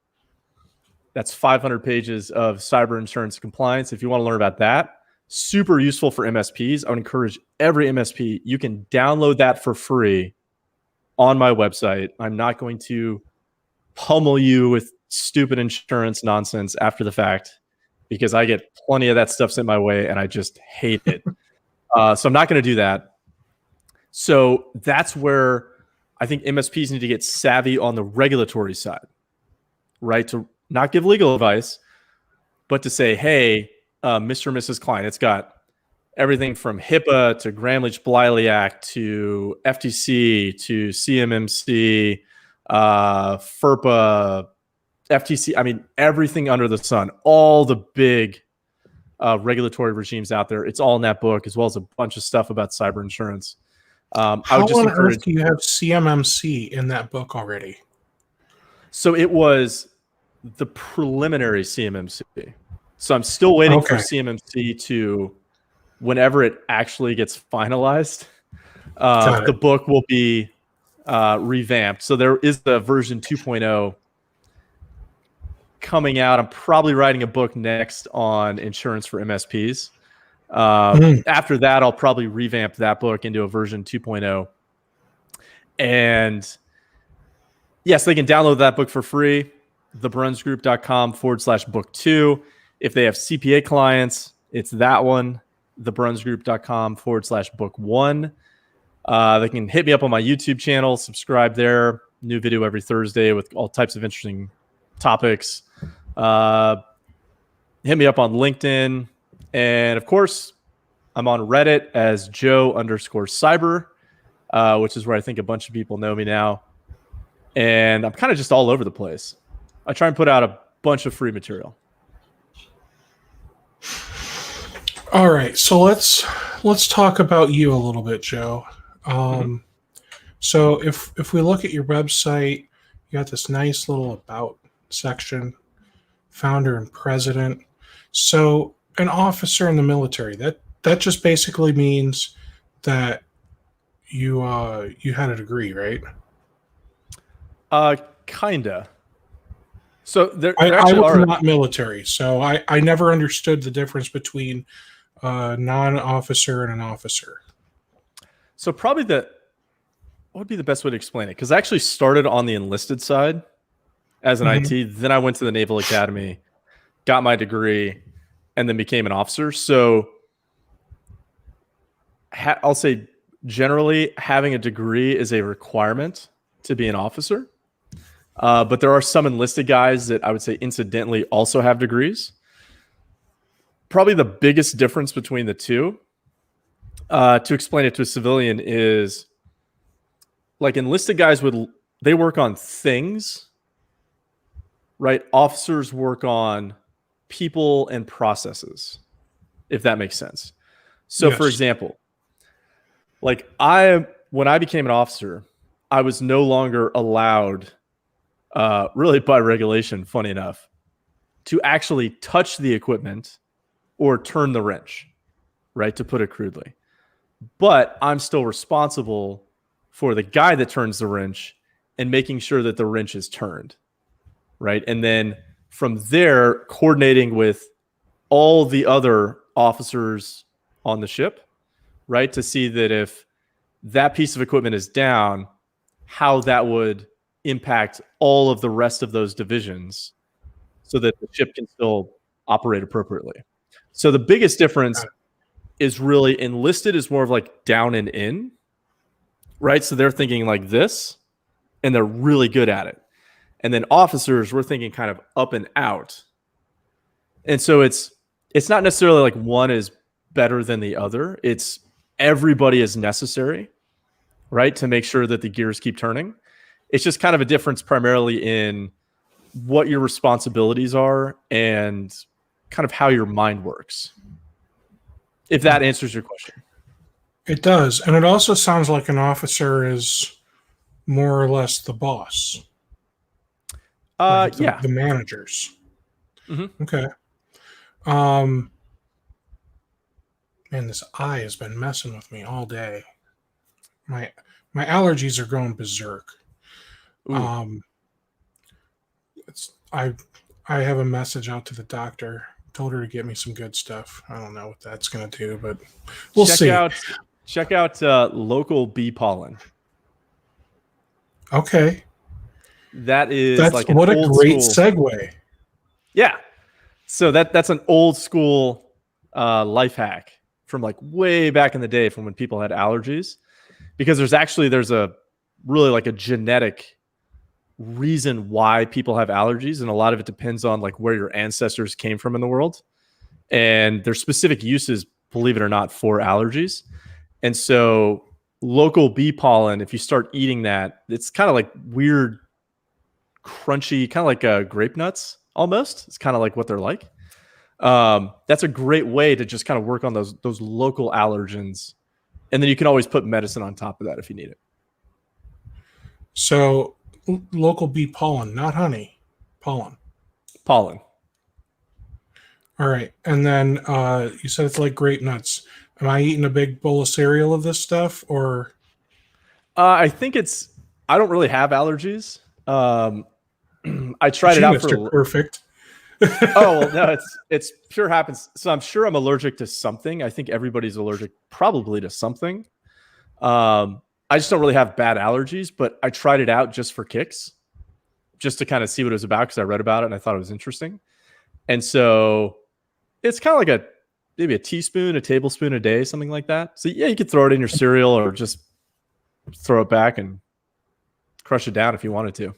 that's 500 pages of cyber insurance compliance. If you want to learn about that, super useful for MSPs. I would encourage every MSP. You can download that for free on my website. I'm not going to pummel you with stupid insurance nonsense after the fact, because I get plenty of that stuff sent my way and I just hate it. So I'm not going to do that. So that's where I think MSPs need to get savvy on the regulatory side, right? To not give legal advice, but to say, hey, Mr. and Mrs. Klein, it's got everything from HIPAA to Gramm-Leach-Bliley Act to FTC to CMMC, FERPA, FTC. I mean, everything under the sun, all the big regulatory regimes out there. It's all in that book, as well as a bunch of stuff about cyber insurance. How on earth do you have CMMC in that book already? So it was the preliminary CMMC. So I'm still waiting for CMMC to, whenever it actually gets finalized, the book will be revamped. So there is the version 2.0 coming out. I'm probably writing a book next on insurance for MSPs. After that, I'll probably revamp that book into a version 2.0. And yes, they can download that book for free, thebrunsgroup.com/book2. If they have CPA clients, it's that one, thebrunsgroup.com/book1. They can hit me up on my YouTube channel, subscribe there. New video every Thursday with all types of interesting topics. Hit me up on LinkedIn. And of course, I'm on Reddit as Joe_Cyber, which is where I think a bunch of people know me now. And I'm kind of just all over the place. I try and put out a bunch of free material. All right, so let's talk about you a little bit, Joe. So if we look at your website, you got this nice little about section, founder and president. So an officer in the military, that just basically means that you had a degree, right? Kinda. So I was not military, so I never understood the difference between a non-officer and an officer. So probably what would be the best way to explain it? Because I actually started on the enlisted side as an IT. Then I went to the Naval Academy, got my degree, and then became an officer. So I'll say generally having a degree is a requirement to be an officer. But there are some enlisted guys that I would say incidentally also have degrees. Probably the biggest difference between the two, to explain it to a civilian, is like enlisted guys they work on things, right? Officers work on people and processes, if that makes sense. So yes. For example, like when I became an officer, I was no longer allowed, really by regulation, funny enough, to actually touch the equipment or turn the wrench, right? To put it crudely. But I'm still responsible for the guy that turns the wrench and making sure that the wrench is turned, right? And then from there, coordinating with all the other officers on the ship, right? To see that if that piece of equipment is down, how that would impact all of the rest of those divisions so that the ship can still operate appropriately. So the biggest difference is really enlisted is more of like down and in, right? So they're thinking like this, and they're really good at it. And then officers, we're thinking kind of up and out. And so it's not necessarily like one is better than the other. It's everybody is necessary, right? To make sure that the gears keep turning. It's just kind of a difference primarily in what your responsibilities are and kind of how your mind works. If that answers your question. It does. And it also sounds like an officer is more or less the boss. Like the managers. Mm-hmm. Okay. Man, this eye has been messing with me all day. My allergies are going berserk. I have a message out to the doctor. Told her to get me some good stuff. I don't know what that's going to do, but we'll see. Check out local bee pollen. Okay. That's like what a great segue. Yeah. So that's an old school life hack from like way back in the day from when people had allergies, because there's a really like a genetic reason why people have allergies, and a lot of it depends on like where your ancestors came from in the world, and there's specific uses, believe it or not, for allergies. And so local bee pollen, if you start eating that, it's kind of like weird, crunchy, kind of like grape nuts almost. It's kind of like what they're like. That's a great way to just kind of work on those local allergens, and then you can always put medicine on top of that if you need it. So local bee pollen, not honey, pollen. Pollen. All right. And then you said it's like grape nuts. Am I eating a big bowl of cereal of this stuff, or? I think I don't really have allergies. I tried it out for perfect. Oh, well, no, it's pure happens. So I'm sure I'm allergic to something. I think everybody's allergic probably to something. I just don't really have bad allergies, but I tried it out just for kicks, just to kind of see what it was about because I read about it and I thought it was interesting. And so it's kind of like maybe a teaspoon, a tablespoon a day, something like that. So yeah, you could throw it in your cereal or just throw it back and crush it down if you wanted to.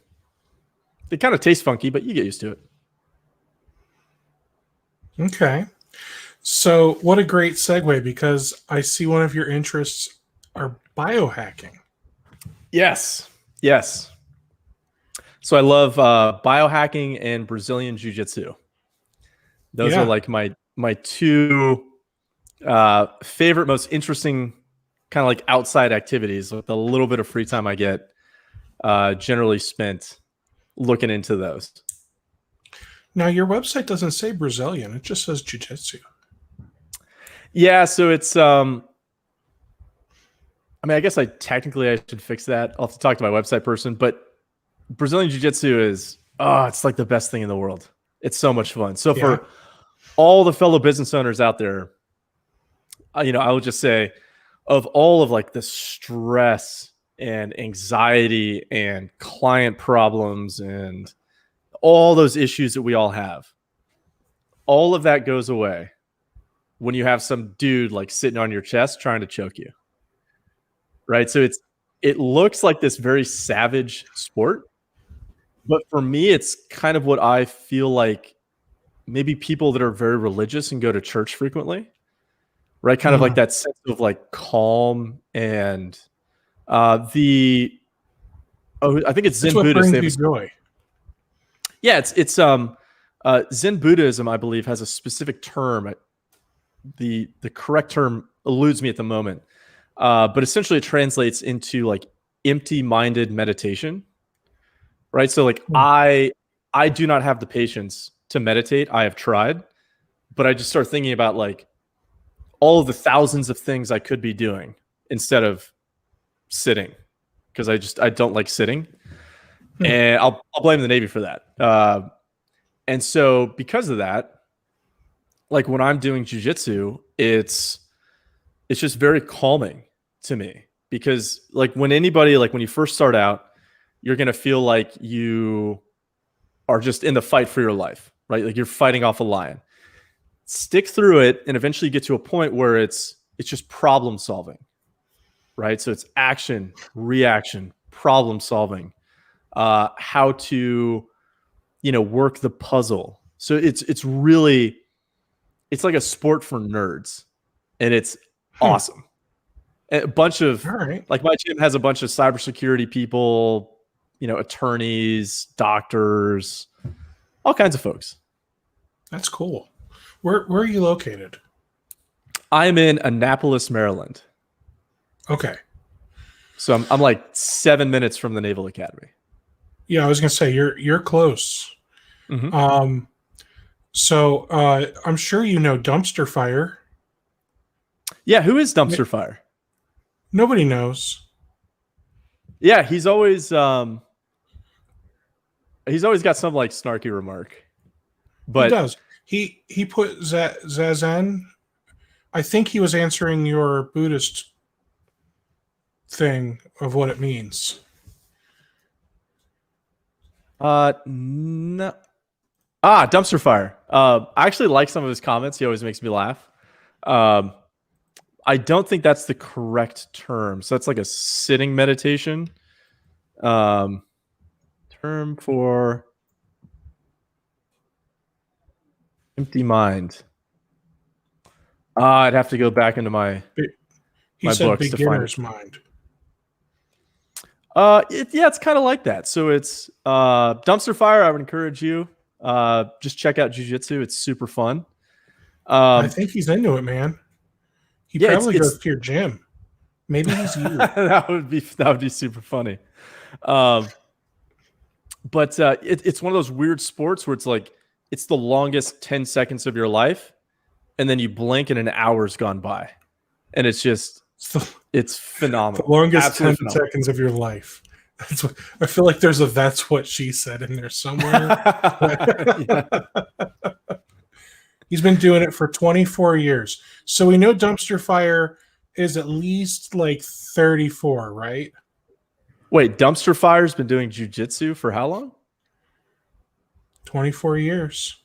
It kind of tastes funky, but you get used to it. Okay. So what a great segue, because I see one of your interests are biohacking. Yes. So I love biohacking and Brazilian Jiu-Jitsu. Those are like my two favorite, most interesting kind of like outside activities with a little bit of free time I get generally spent looking into those. Now, your website doesn't say Brazilian. It just says Jiu-Jitsu. Yeah, so it's I guess I should fix that. I'll have to talk to my website person, but Brazilian Jiu-Jitsu is it's like the best thing in the world. It's so much fun. So for all the fellow business owners out there, I would just say, of all of like the stress and anxiety and client problems and all those issues that we all have, all of that goes away when you have some dude like sitting on your chest trying to choke you. Right? So it looks like this very savage sport, but for me, it's kind of what I feel like maybe people that are very religious and go to church frequently, right? Kind of like that sense of like calm and I think it's Zen Buddhist. They have joy. Yeah, it's Zen Buddhism, I believe, has a specific term. The correct term eludes me at the moment, but essentially it translates into like empty-minded meditation, right? So like I do not have the patience to meditate. I have tried, but I just start thinking about like all of the thousands of things I could be doing instead of sitting, because I don't like sitting. And I'll blame the Navy for that. And so because of that, like when I'm doing jiu-jitsu, it's just very calming to me, because like when you first start out, you're going to feel like you are just in the fight for your life, right? Like you're fighting off a lion. Stick through it and eventually get to a point where it's just problem solving, right? So it's action, reaction, problem solving. How to, work the puzzle. So it's like a sport for nerds, and it's awesome. A bunch of like my gym has a bunch of cybersecurity people, attorneys, doctors, all kinds of folks. That's cool. Where are you located? I'm in Annapolis, Maryland. Okay. So I'm like 7 minutes from the Naval Academy. Yeah, I was gonna say you're close. Mm-hmm. So I'm sure you know Dumpster Fire. Yeah, who is Dumpster Fire? Nobody knows. Yeah, he's always got some like snarky remark. But he does. He put Zazen. I think he was answering your Buddhist thing of what it means. No. Dumpster Fire. I actually like some of his comments. He always makes me laugh. I don't think that's the correct term. So that's like a sitting meditation. Trying Term for empty mind. I'd have to go back into my said books to find beginner's mind. It's kind of like that. So it's dumpster fire. I would encourage you just check out jiu-jitsu. It's super fun. I think he's into it, man. He probably goes to your gym. Maybe he's you. that would be super funny. But it's one of those weird sports where it's like it's the longest 10 seconds of your life, and then you blink and an hour's gone by, and it's phenomenal. The longest 10 seconds of your life. I feel like there's a "that's what she said" in there somewhere. He's been doing it for 24 years. So we know dumpster fire is at least like 34, right? Wait, dumpster fire's been doing jiu-jitsu for how long? 24 years.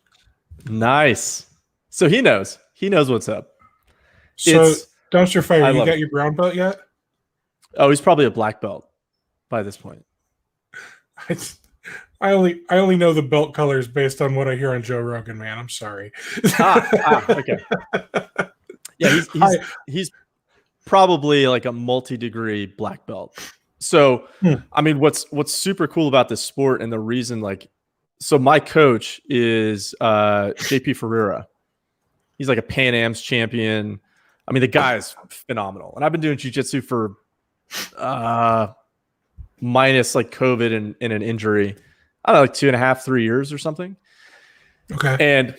Nice. So he knows what's up. So dumpster fire, you got your brown belt yet? Oh, he's probably a black belt by this point. I only know the belt colors based on what I hear on Joe Rogan, man. I'm sorry. Okay. Yeah, he's probably like a multi-degree black belt. So, I mean, what's super cool about this sport and the reason, so my coach is JP Ferreira. He's like a Pan Am's champion. I mean, the guy is phenomenal. And I've been doing jiu-jitsu for minus like COVID and an injury, I don't know, like 2.5, 3 years or something. Okay. And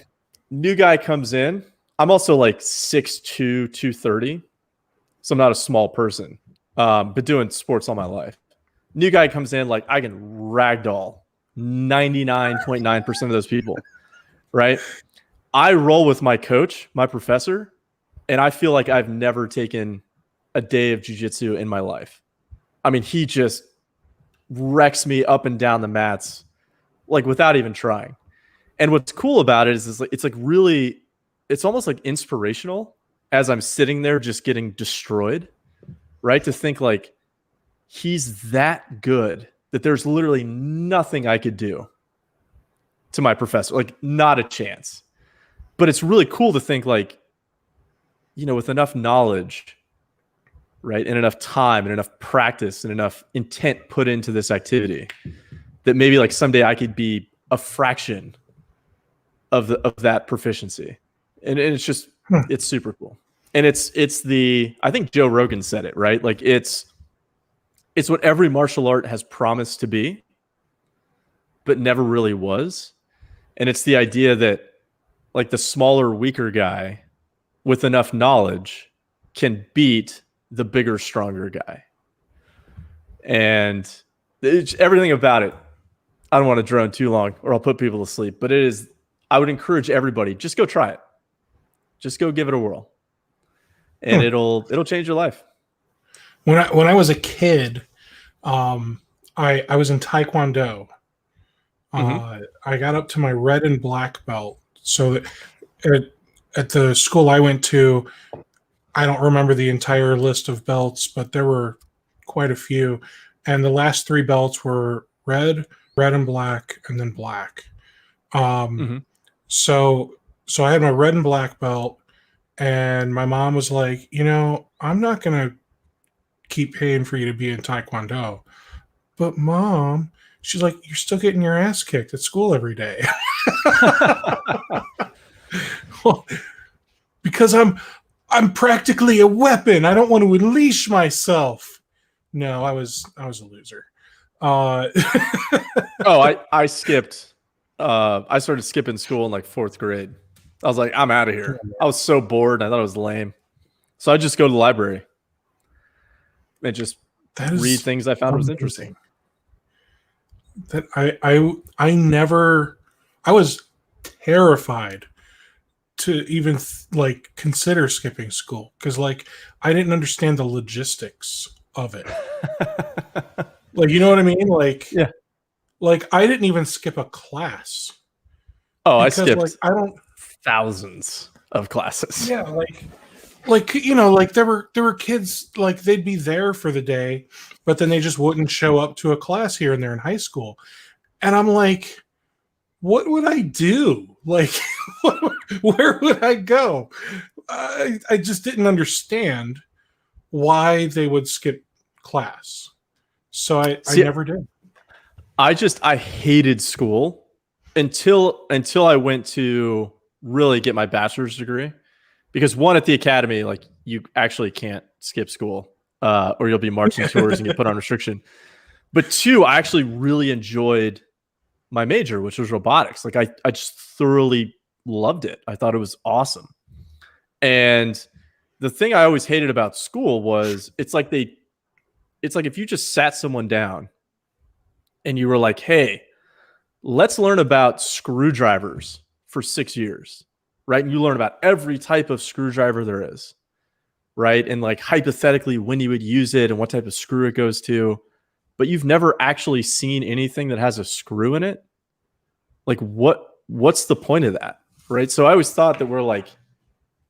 new guy comes in. I'm also like 6'2", 230. So I'm not a small person, but doing sports all my life. New guy comes in, like I can ragdoll 99.9% of those people, right? I roll with my coach, my professor, and I feel like I've never taken a day of jiu-jitsu in my life. I mean, he just wrecks me up and down the mats, like without even trying. And what's cool about it is it's like really, it's almost like inspirational as I'm sitting there just getting destroyed, right? To think like he's that good that there's literally nothing I could do to my professor, like not a chance. But it's really cool to think like, you know, with enough knowledge, right, and enough time and enough practice and enough intent put into this activity, that maybe like someday I could be a fraction of that proficiency. And it's just, it's super cool. And I think Joe Rogan said it, right? Like it's what every martial art has promised to be, but never really was. And it's the idea that like the smaller, weaker guy with enough knowledge can beat the bigger, stronger guy. And everything about it, I don't want to drone too long or I'll put people to sleep, but I would encourage everybody, just go try it. Just go give it a whirl. And it'll change your life. When I was a kid, I was in Taekwondo. I got up to my red and black belt. So at the school I went to, I don't remember the entire list of belts, but there were quite a few. And the last 3 belts were red and black, and then black. So I had my red and black belt, and my mom was like, you know, I'm not going to keep paying for you to be in Taekwondo. But Mom, she's like, you're still getting your ass kicked at school every day. Well, because I'm practically a weapon. I don't want to unleash myself. No, I was a loser. I skipped. I started skipping school in like 4th grade. I was like, I'm out of here. I was so bored. I thought it was lame. So I just go to the library and just read things I found was interesting. That I was terrified to even like consider skipping school because like I didn't understand the logistics of it. Like, you know what I mean? Like, yeah. Like I didn't even skip a class. Oh, I skipped thousands of classes. Yeah, like you know, like there were kids like they'd be there for the day, but then they just wouldn't show up to a class here and there in high school. And I'm like, what would I do? Like, where would I go? I just didn't understand why they would skip class. So I See, never did. I hated school until I went to really get my bachelor's degree. Because one, at the academy, like, you actually can't skip school, or you'll be marching tours and get put on restriction. But two, I actually really enjoyed my major, which was robotics. Like, I just thoroughly loved it. I thought it was awesome. And the thing I always hated about school was it's like if you just sat someone down and you were like, hey, let's learn about screwdrivers for 6 years, right? And you learn about every type of screwdriver there is, right? And like hypothetically when you would use it and what type of screw it goes to, but you've never actually seen anything that has a screw in it. Like, what's the point of that, right? So I always thought that we're like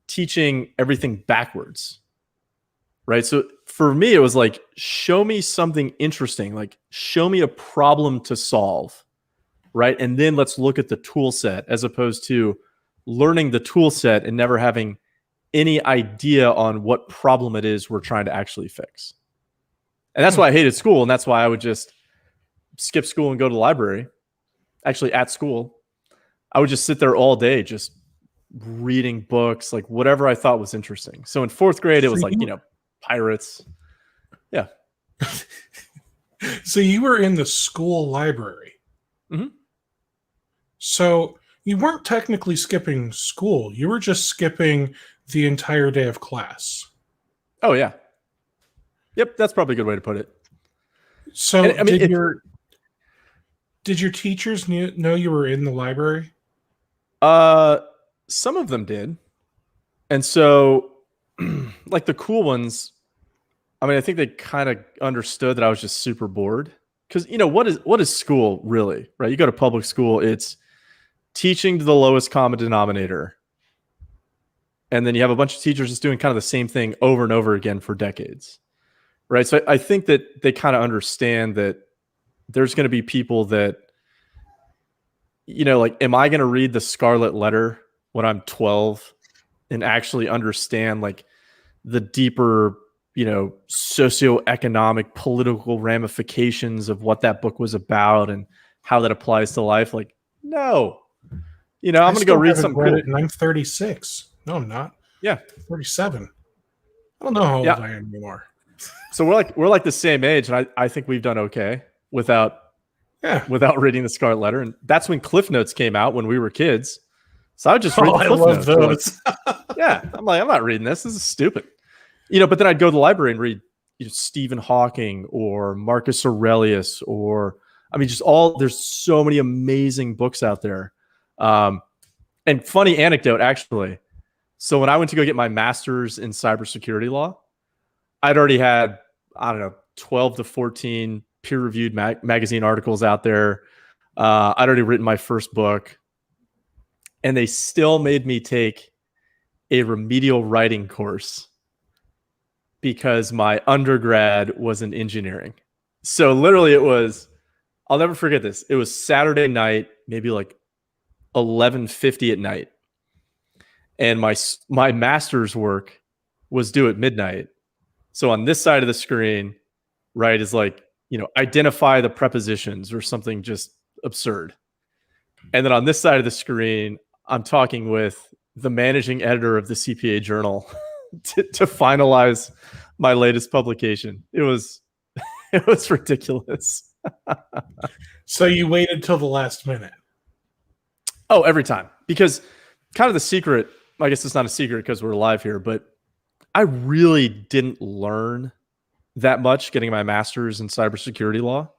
teaching everything backwards, right? So for me, it was like, show me something interesting, like show me a problem to solve, right? And then let's look at the tool set, as opposed to learning the tool set and never having any idea on what problem it is we're trying to actually fix. And that's why I hated school. And that's why I would just skip school and go to the library. Actually, at school, I would just sit there all day, just reading books, like whatever I thought was interesting. So in fourth grade, it was like, pirates. Yeah. So you were in the school library. Mm-hmm. So you weren't technically skipping school. You were just skipping the entire day of class. Oh, yeah. Yep, that's probably a good way to put it. So and, I mean, did your teachers know you were in the library? Some of them did. And so like the cool ones, I mean, I think they kind of understood that I was just super bored. Because, what is school really, right? You go to public school, it's teaching to the lowest common denominator. And then you have a bunch of teachers just doing kind of the same thing over and over again for decades, right? So I think that they kind of understand that there's going to be people that, like, am I going to read the Scarlet Letter when I'm 12 and actually understand like the deeper, socioeconomic, political ramifications of what that book was about and how that applies to life? Like, no. I'm going to go read something cool. And I'm 36. No, I'm not. Yeah. 37. I don't know how old I am anymore. So we're like the same age, and I think we've done okay without reading the Scarlet Letter. And that's when Cliff Notes came out when we were kids. So I would just read the Cliff Notes. Those. Yeah. I'm like, I'm not reading this. This is stupid. But then I'd go to the library and read Stephen Hawking or Marcus Aurelius, or just there's so many amazing books out there. And funny anecdote, actually. So when I went to go get my master's in cybersecurity law, I'd already had, 12 to 14 peer-reviewed magazine articles out there. I'd already written my first book. And they still made me take a remedial writing course because my undergrad was in engineering. So literally I'll never forget this. It was Saturday night, maybe like 11:50 at night. And my master's work was due at midnight. So on this side of the screen, right, is like, identify the prepositions or something just absurd. And then on this side of the screen, I'm talking with the managing editor of the CPA Journal to finalize my latest publication. It was ridiculous. So you waited till the last minute? Oh, every time. Because kind of the secret, I guess it's not a secret because we're live here, but I really didn't learn that much getting my master's in cybersecurity law.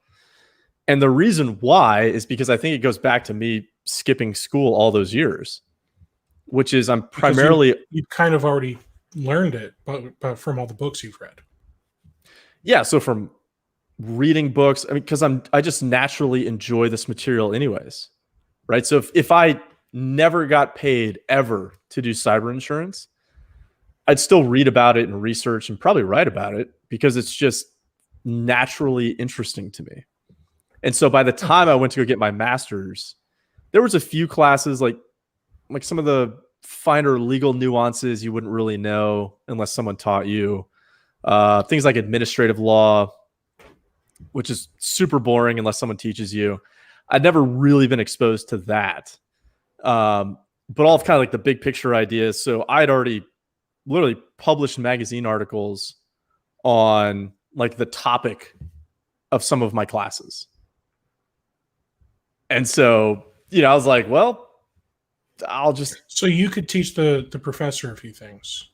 And the reason why is because I think it goes back to me skipping school all those years, which is I'm primarily... You kind of already learned it but from all the books you've read. Yeah, so from reading books, because I just naturally enjoy this material anyways, right? So if I never got paid ever to do cyber insurance, I'd still read about it and research and probably write about it because it's just naturally interesting to me. And so by the time I went to go get my master's, there was a few classes like some of the finer legal nuances you wouldn't really know unless someone taught you. Things like administrative law, which is super boring unless someone teaches you. I'd never really been exposed to that. But all of kind of like the big picture ideas. So I'd already literally published magazine articles on like the topic of some of my classes. And so, I was like, well, I'll just... So you could teach the professor a few things.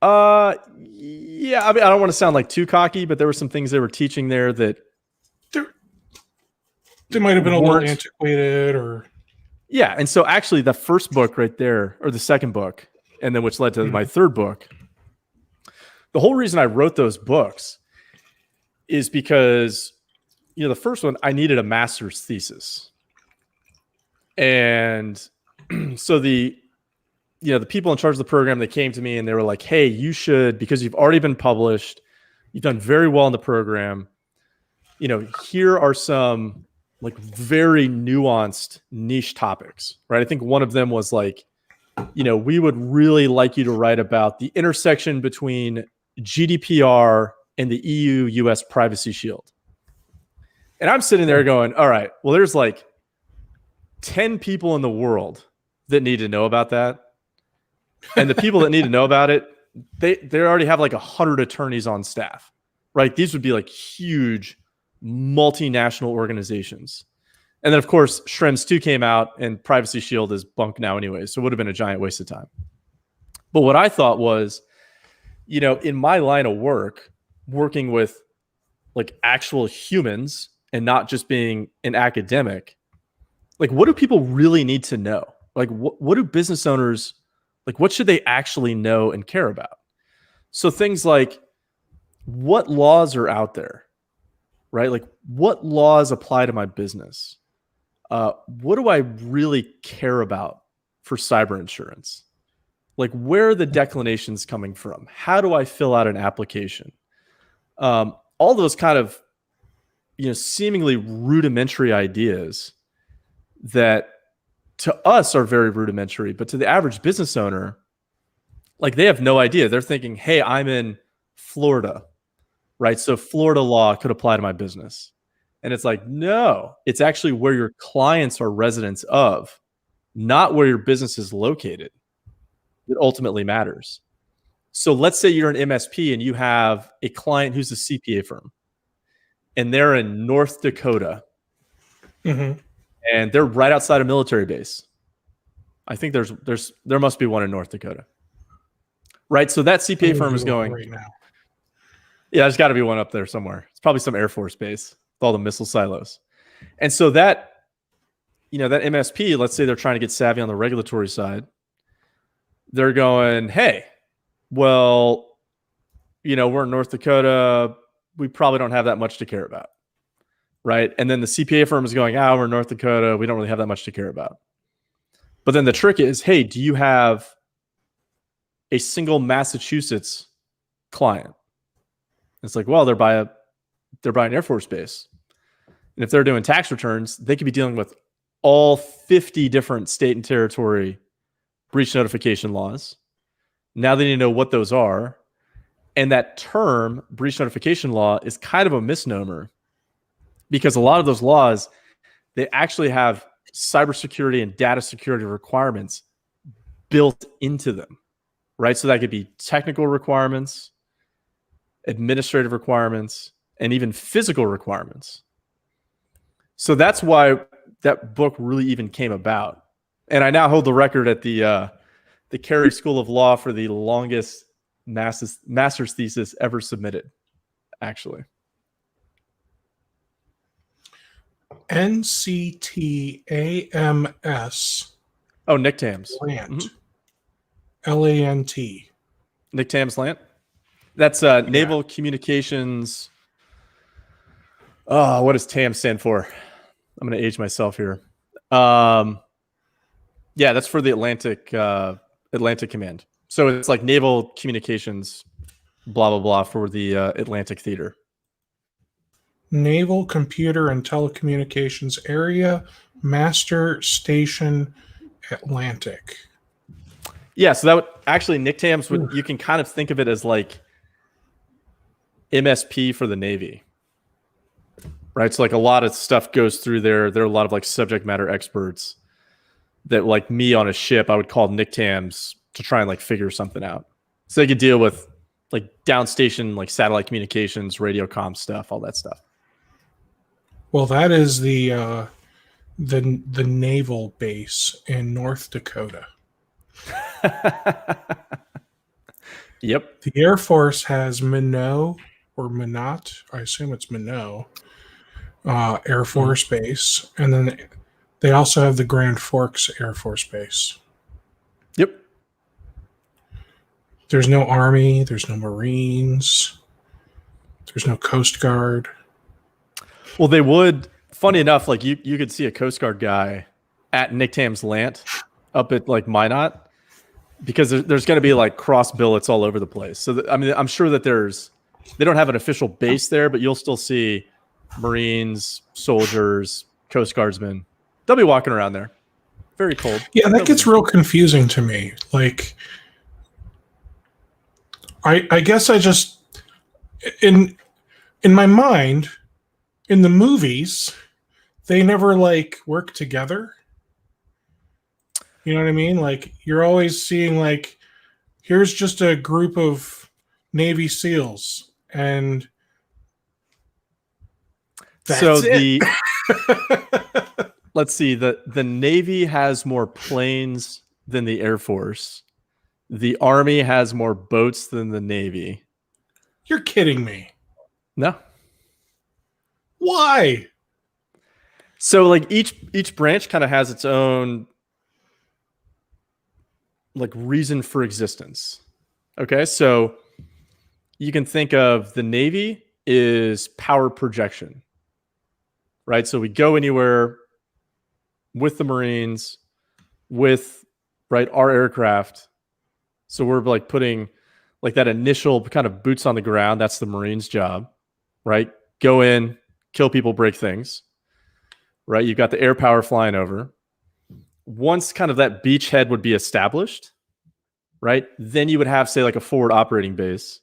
Yeah, I mean, I don't want to sound like too cocky, but there were some things they were teaching there that they might have been a little antiquated or... Yeah, and so actually the first book right there, or the second book, and then which led to my third book, the whole reason I wrote those books is because, the first one, I needed a master's thesis. And so the people in charge of the program, they came to me and they were like, hey, you should, because you've already been published, you've done very well in the program, here are some like very nuanced niche topics, right? I think one of them was like, we would really like you to write about the intersection between GDPR and the EU-US Privacy Shield. And I'm sitting there going, all right, well, there's like 10 people in the world that need to know about that. And the people that need to know about it, they already have like 100 attorneys on staff, right? These would be like huge multinational organizations. And then of course, Schrems 2 came out and Privacy Shield is bunk now anyway. So it would have been a giant waste of time. But what I thought was, in my line of work, working with like actual humans and not just being an academic, like what do people really need to know? Like what do business owners, like what should they actually know and care about? So things like what laws are out there, right? Like what laws apply to my business? What do I really care about for cyber insurance? Like where are the declinations coming from? How do I fill out an application? All those kind of, seemingly rudimentary ideas that to us are very rudimentary, but to the average business owner, like they have no idea. They're thinking, hey, I'm in Florida, right? So Florida law could apply to my business. And it's like, no, it's actually where your clients are residents of, not where your business is located, that ultimately matters. So let's say you're an MSP and you have a client who's a CPA firm and they're in North Dakota and they're right outside a military base. I think there must be one in North Dakota, right? So that CPA firm is going right now. Yeah, there's got to be one up there somewhere. It's probably some Air Force base with all the missile silos. And so that MSP, let's say they're trying to get savvy on the regulatory side. They're going, hey, well, we're in North Dakota. We probably don't have that much to care about, right? And then the CPA firm is going, we're in North Dakota. We don't really have that much to care about. But then the trick is, hey, do you have a single Massachusetts client? It's like, well, they're by an Air Force base. And if they're doing tax returns, they could be dealing with all 50 different state and territory breach notification laws. Now they need to know what those are. And that term, breach notification law, is kind of a misnomer because a lot of those laws, they actually have cybersecurity and data security requirements built into them, right? So that could be technical requirements, administrative requirements, and even physical requirements. So that's why that book really even came about. And I now hold the record at the Carey School of Law for the longest master's thesis ever submitted, actually. NCTAMS. Oh, NCTAMS. Lant. LANT. NCTAMS Lant. That's Naval Communications. Oh, what does TAM stand for? I'm going to age myself here. Yeah, that's for the Atlantic Command. So it's like Naval Communications, blah, blah, blah, for the Atlantic Theater. Naval Computer and Telecommunications Area, Master Station, Atlantic. Yeah, so that would actually NICTAMs would you can kind of think of it as like MSP for the Navy. Right? So like a lot of stuff goes through there. There are a lot of like subject matter experts that like me on a ship, I would call NICTAMs to try and like figure something out. So they could deal with like downstation, like satellite communications, radio comm stuff, all that stuff. Well, that is the naval base in North Dakota. Yep. The Air Force has Minot or Minot, I assume it's Minot, Air Force Base, and then they also have the Grand Forks Air Force Base. Yep. There's no Army, there's no Marines, there's no Coast Guard. Well, they would. Funny enough, like you could see a Coast Guard guy at NICTAM's Lant up at like Minot, because there's going to be like cross billets all over the place. So I mean, I'm sure that they don't have an official base there, but you'll still see Marines, soldiers, Coast Guardsmen. They'll be walking around there. Very cold. Yeah, that gets real confusing to me. Like, I guess I just in my mind, in the movies, they never like work together. You know what I mean? Like, you're always seeing like, here's just a group of Navy SEALs, and that's it. Let's see, the Navy has more planes than the Air Force. The Army has more boats than the Navy. You're kidding me. No. Why? So like each branch kind of has its own like reason for existence. Okay, so you can think of the Navy is power projection, right? So we go anywhere with the Marines, with our aircraft. So we're like putting like that initial kind of boots on the ground. That's the Marines' job, right? Go in, kill people, break things, right? You've got the air power flying over. Once kind of that beachhead would be established, right? Then you would have, say, like a forward operating base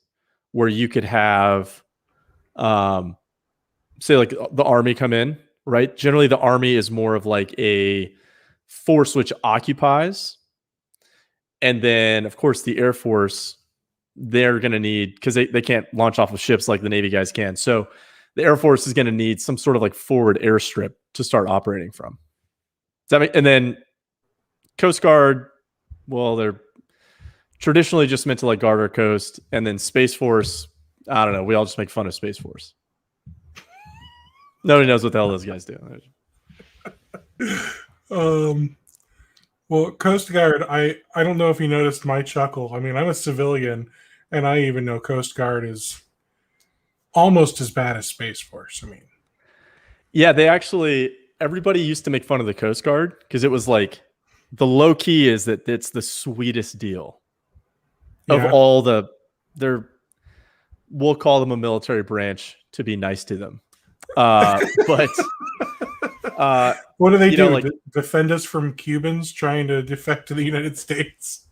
where you could have, say, like the Army come in, right? Generally, the Army is more of like a force which occupies. And then, of course, the Air Force, they're going to need, because they can't launch off of ships like the Navy guys can. So the Air Force is going to need some sort of like forward airstrip to start operating from. Does that make, and then Coast Guard, well, they're traditionally just meant to like guard our coast. And then Space Force, I don't know. We all just make fun of Space Force. Nobody knows what the hell those guys do. Well, Coast Guard, I don't know if you noticed my chuckle. I mean, I'm a civilian, and I even know Coast Guard is almost as bad as Space Force. I mean, yeah, everybody used to make fun of the Coast Guard because it was like the low key is that it's the sweetest deal of all we'll call them a military branch to be nice to them. But what do they do? Like, defend us from Cubans trying to defect to the United States?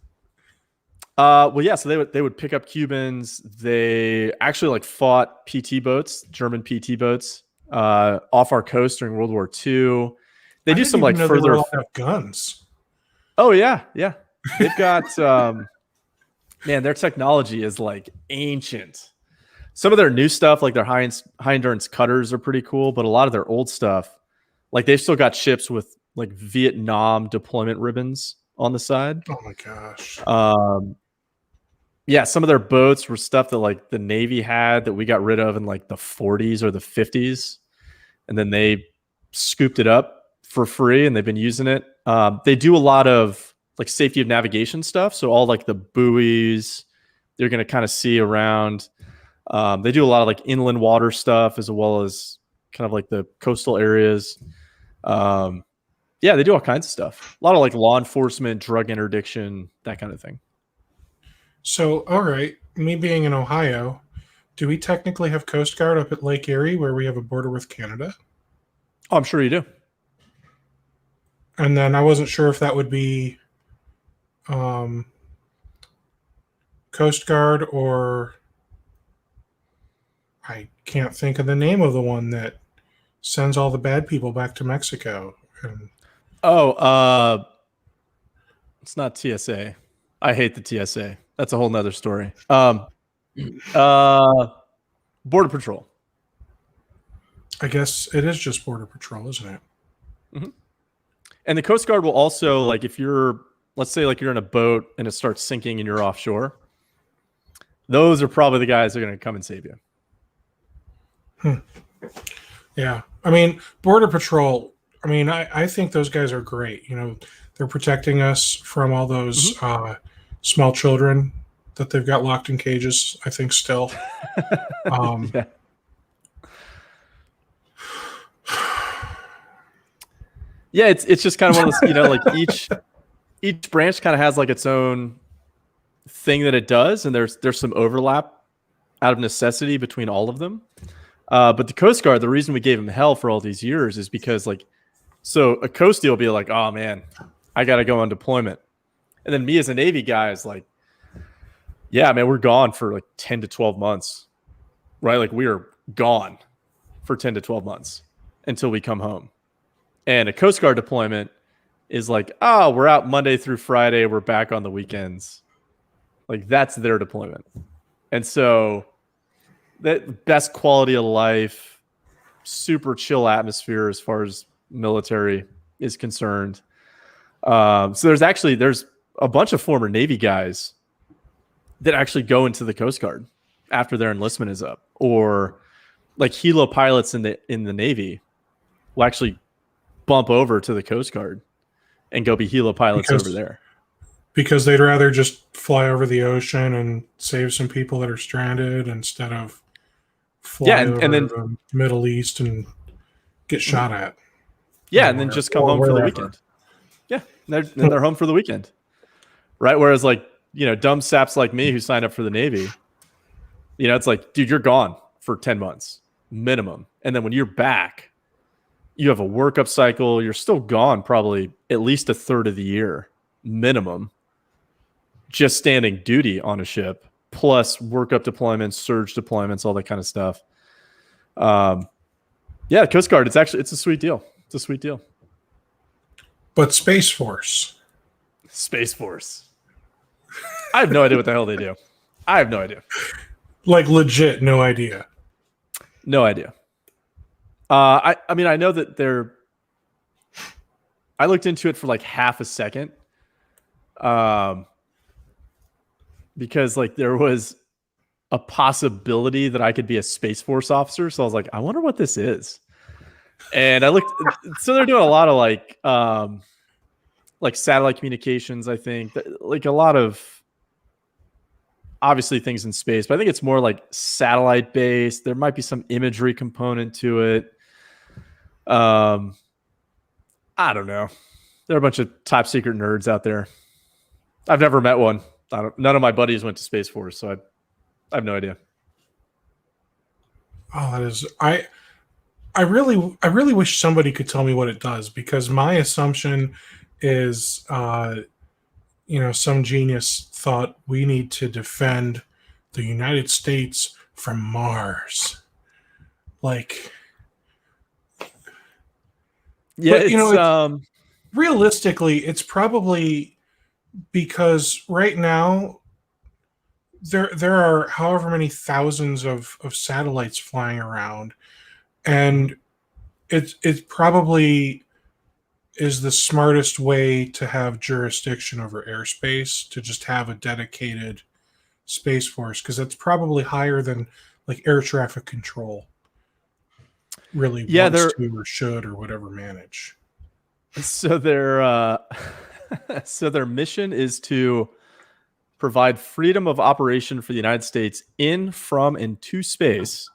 Well, yeah. So they would pick up Cubans. They actually like fought PT boats, German PT boats, off our coast during World War II. They do some like further guns. Oh yeah, yeah. They've got man, their technology is like ancient. Some of their new stuff, like their high endurance cutters, are pretty cool. But a lot of their old stuff, like they've still got ships with like Vietnam deployment ribbons on the side. Oh my gosh. Yeah, some of their boats were stuff that like the Navy had that we got rid of in like the 40s or the 50s. And then they scooped it up for free and they've been using it. They do a lot of like safety of navigation stuff. So all like the buoys, they're going to kind of see around. They do a lot of like inland water stuff as well as kind of like the coastal areas. Yeah, they do all kinds of stuff. A lot of like law enforcement, drug interdiction, that kind of thing. So, all right, me being in Ohio, do we technically have Coast Guard up at Lake Erie where we have a border with Canada? Oh, I'm sure you do. And then I wasn't sure if that would be Coast Guard, or I can't think of the name of the one that sends all the bad people back to Mexico. And it's not TSA. I hate the TSA. That's a whole nother story. Border Patrol. I guess it is just Border Patrol, isn't it? Mm-hmm. And the Coast Guard will also, like, if you're, let's say, like, you're in a boat and it starts sinking and you're offshore, those are probably the guys that are going to come and save you. Yeah. I mean, Border Patrol, I mean, I think those guys are great. You know, they're protecting us from all those small children that they've got locked in cages, I think, still. Yeah. Yeah, it's just kind of one of those, you know, like each branch kind of has like its own thing that it does, and there's some overlap out of necessity between all of them. But the Coast Guard, the reason we gave them hell for all these years is because, like, so a Coastie will be like, oh man, I got to go on deployment. And then me as a Navy guy is like, yeah, man, we're gone for like 10 to 12 months, right? Like, we are gone for 10 to 12 months until we come home. And a Coast Guard deployment is like, oh, we're out Monday through Friday. We're back on the weekends. Like, that's their deployment. And so that best quality of life, super chill atmosphere as far as military is concerned. So there's a bunch of former Navy guys that actually go into the Coast Guard after their enlistment is up, or like helo pilots in the Navy will actually bump over to the Coast Guard and go be helo pilots over there. Because they'd rather just fly over the ocean and save some people that are stranded instead of fly over and then the Middle East and get shot at. Yeah, and then just come home for the weekend. Yeah, they're home for the weekend. Right? Whereas, like, you know, dumb saps like me who signed up for the Navy, you know, it's like, dude, you're gone for 10 months minimum. And then when you're back, you have a workup cycle. You're still gone probably at least a third of the year minimum, just standing duty on a ship, plus workup deployments, surge deployments, all that kind of stuff. Yeah, Coast Guard, it's a sweet deal. It's a sweet deal. But Space Force. I have no idea what the hell they do. I have no idea. Like, legit, no idea. No idea. I mean, I know that I looked into it for like half a second. Because like there was a possibility that I could be a Space Force officer. So I was like, I wonder what this is. And I looked, so they're doing a lot of like satellite communications, I think, like a lot of obviously things in space, but I think it's more like satellite based. There might be some imagery component to it. I don't know. There are a bunch of top secret nerds out there. I've never met one. None of my buddies went to Space Force, so I have no idea. Oh, that is I really wish somebody could tell me what it does, because my assumption is you know, some genius thought we need to defend the United States from Mars. Like, yeah, but, you know, realistically, it's probably because right now there are however many thousands of satellites flying around, and it probably is the smartest way to have jurisdiction over airspace, to just have a dedicated Space Force, because that's probably higher than like air traffic control really wants to or should or whatever manage. So their mission is to provide freedom of operation for the United States in, from, and to space,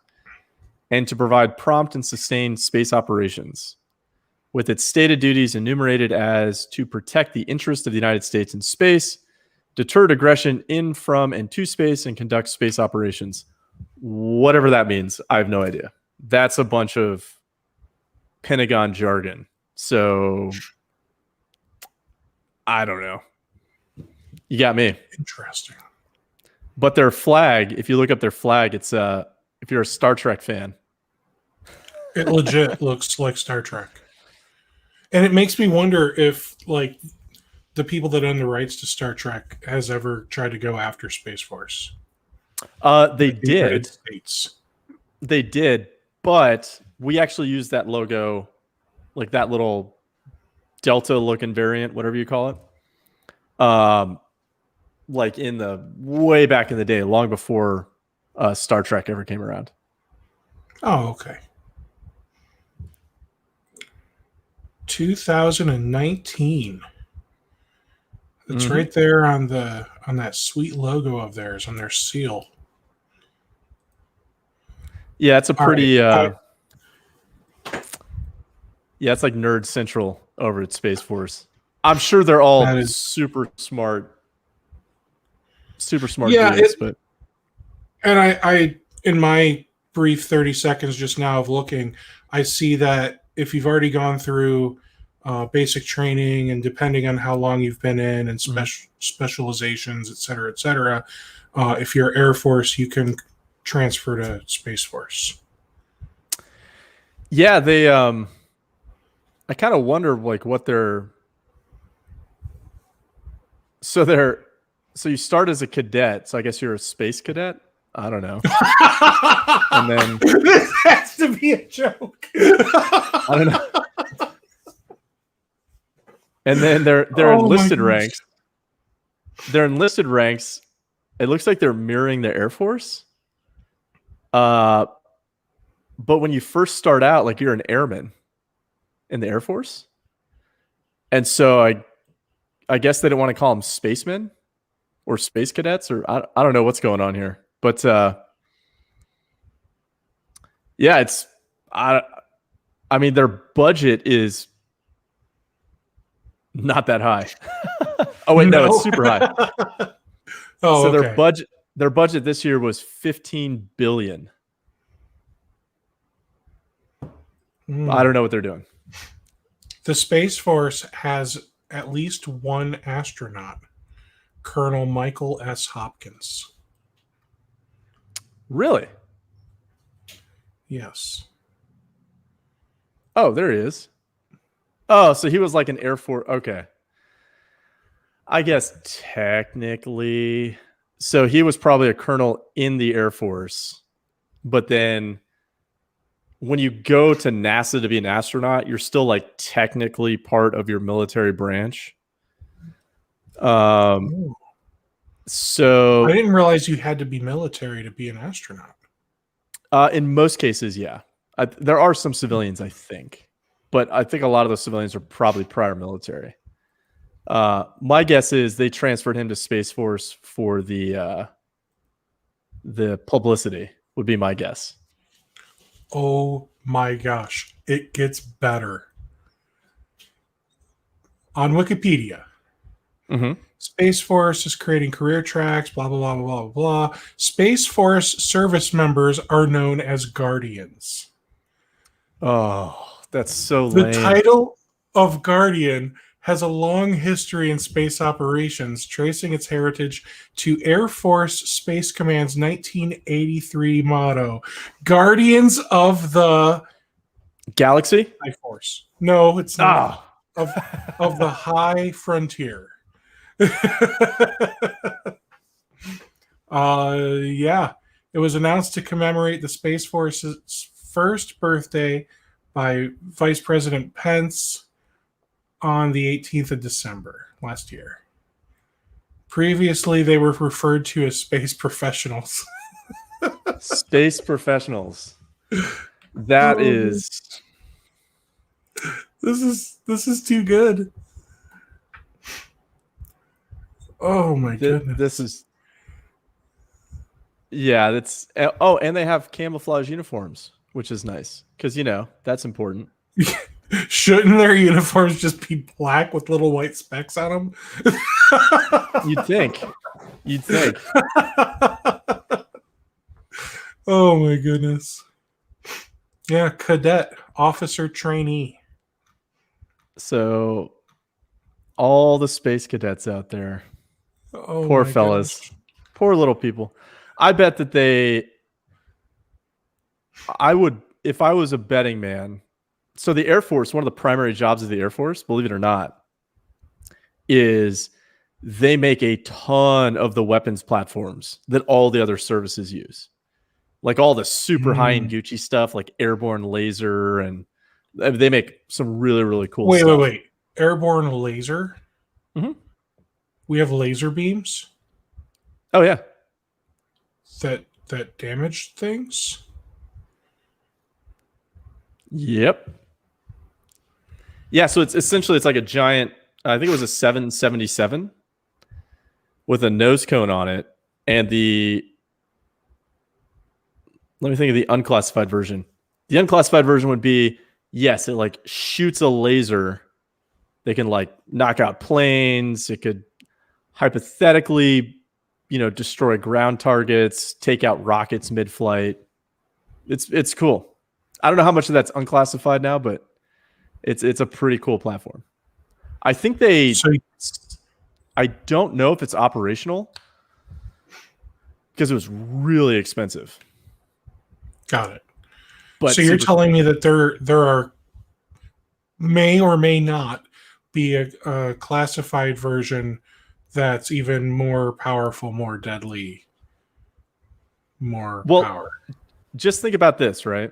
and to provide prompt and sustained space operations, with its stated duties enumerated as to protect the interest of the United States in space, deter aggression in, from, and to space, and conduct space operations. Whatever that means, I have no idea. That's a bunch of Pentagon jargon. So I don't know. You got me. Interesting. But their flag, if you look up their flag, it's if you're a Star Trek fan. It legit looks like Star Trek. And it makes me wonder if, like, the people that own the rights to Star Trek has ever tried to go after Space Force. They did. States. They did, but we actually used that logo, like that little Delta-looking variant, whatever you call it. Like in the way back in the day, long before Star Trek ever came around. Oh, okay. 2019. It's right there on that sweet logo of theirs on their seal. Yeah, it's a pretty yeah, it's like Nerd Central over at Space Force. I'm sure they're all super smart dudes, but and I in my brief 30 seconds just now of looking, I see that if you've already gone through basic training and depending on how long you've been in and specializations, et cetera, if you're Air Force, you can transfer to Space Force. Yeah, they I kind of wonder like what they're so you start as a cadet, so I guess you're a space cadet. I don't know. And then this has to be a joke. I don't know. And then their enlisted ranks. Their enlisted ranks, it looks like they're mirroring the Air Force. But when you first start out, like you're an airman in the Air Force. And so I guess they didn't want to call them spacemen or space cadets, or I don't know what's going on here. But yeah, it's I mean their budget is not that high. Oh wait, no, it's super high. Oh, so okay. their budget this year was $15 billion. I don't know what they're doing. The Space Force has at least one astronaut, Colonel Michael S. Hopkins. Really? Yes. Oh, there he is. Oh, so he was like an Air Force. Okay. I guess technically. So he was probably a colonel in the Air Force. But then when you go to NASA to be an astronaut, you're still like technically part of your military branch. So I didn't realize you had to be military to be an astronaut. In most cases, yeah. There are some civilians, I think. But I think a lot of those civilians are probably prior military. My guess is they transferred him to Space Force for the publicity, would be my guess. Oh my gosh. It gets better. On Wikipedia, Space Force is creating career tracks, blah, blah, blah, blah, blah, blah. Space Force service members are known as Guardians. Oh, that's so lame. The title of Guardian has a long history in space operations, tracing its heritage to Air Force Space Command's 1983 motto, Guardians of the Galaxy? High Force. No, it's not. Of the High Frontier. Yeah. It was announced to commemorate the Space Force's first birthday by Vice President Pence on the 18th of December last year. Previously, they were referred to as space professionals. Space professionals. That is... This is too good. Oh my goodness. This is... Yeah, that's... Oh, and they have camouflage uniforms, which is nice. Because, you know, that's important. Shouldn't their uniforms just be black with little white specks on them? You'd think. Oh my goodness. Yeah, cadet, officer trainee. So all the space cadets out there, Oh poor my fellas, gosh. poor little people. I bet that I would, if I was a betting man. So the Air Force, one of the primary jobs of the Air Force, believe it or not, is they make a ton of the weapons platforms that all the other services use. Like all the super high-end Gucci stuff, like airborne laser, and they make some really, really cool stuff. Wait. Airborne laser? Mm-hmm. We have laser beams Oh, yeah. that damage things? Yep. Yeah, so it's essentially like a giant, I think it was a 777 with a nose cone on it, and let me think of the unclassified version. The unclassified version would be, yes, it like shoots a laser. They can like knock out planes. It could hypothetically, destroy ground targets, take out rockets mid-flight. It's cool. I don't know how much of that's unclassified now, but it's a pretty cool platform. I think I don't know if it's operational because it was really expensive. Got it. But so you're telling me that there may or may not be a classified version that's even more powerful, more deadly, more power. Just think about this, right?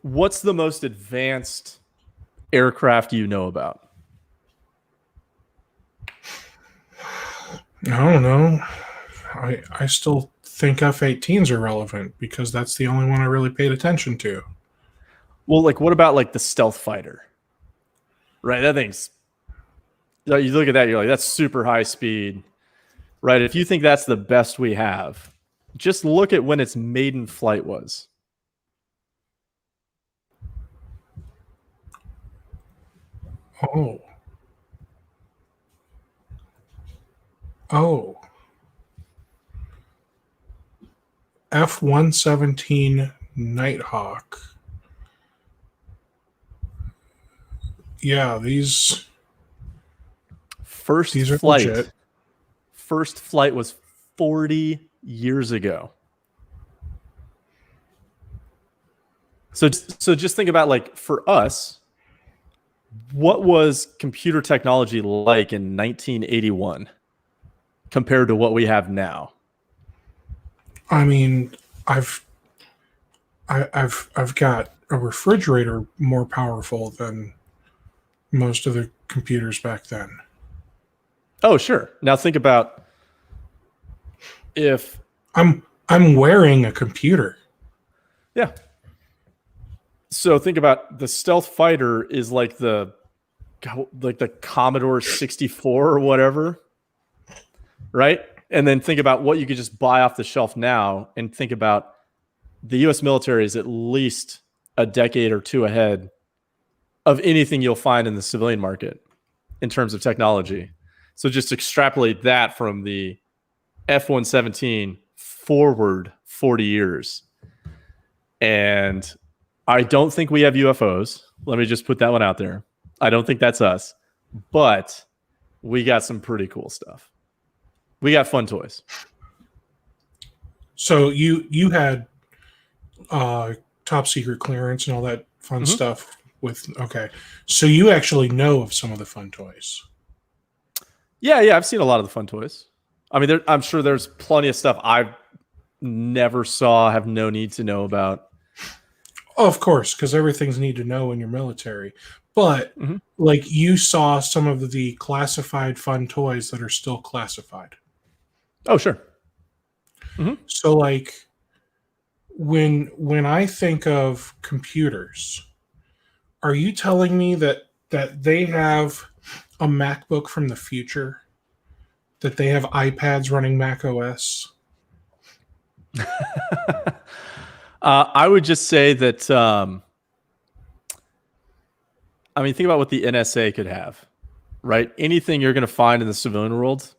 What's the most advanced aircraft you know about? I don't know. I still think F-18s are relevant because that's the only one I really paid attention to. Well, like what about like the stealth fighter? Right, that thing's, you look at that, you're like, that's super high speed. Right, if you think that's the best we have, just look at when its maiden flight was. Oh. F-117 Nighthawk. Yeah, these are legit. First flight was 40 years ago. So just think about, like, for us, what was computer technology like in 1981 compared to what we have now? I mean, I've got a refrigerator more powerful than most of the computers back then. Oh, sure. Now think about if I'm wearing a computer. Yeah. So think about the stealth fighter is like the Commodore 64 or whatever, right? And then think about what you could just buy off the shelf now, and think about the U.S. military is at least a decade or two ahead of anything you'll find in the civilian market in terms of technology. So just extrapolate that from the F-117 forward 40 years. And I don't think we have UFOs. Let me just put that one out there. I don't think that's us. But we got some pretty cool stuff. We got fun toys. So you had top secret clearance and all that fun stuff with, okay. So you actually know of some of the fun toys. Yeah, I've seen a lot of the fun toys. I mean, I'm sure there's plenty of stuff I never saw, have no need to know about. Oh, of course, because everything's need to know in your military. But like, you saw some of the classified fun toys that are still classified. Oh, sure. So like, when I think of computers, are you telling me that they have a MacBook from the future, that they have iPads running Mac OS? I would just say that, I mean, think about what the NSA could have, right? Anything you're going to find in the civilian world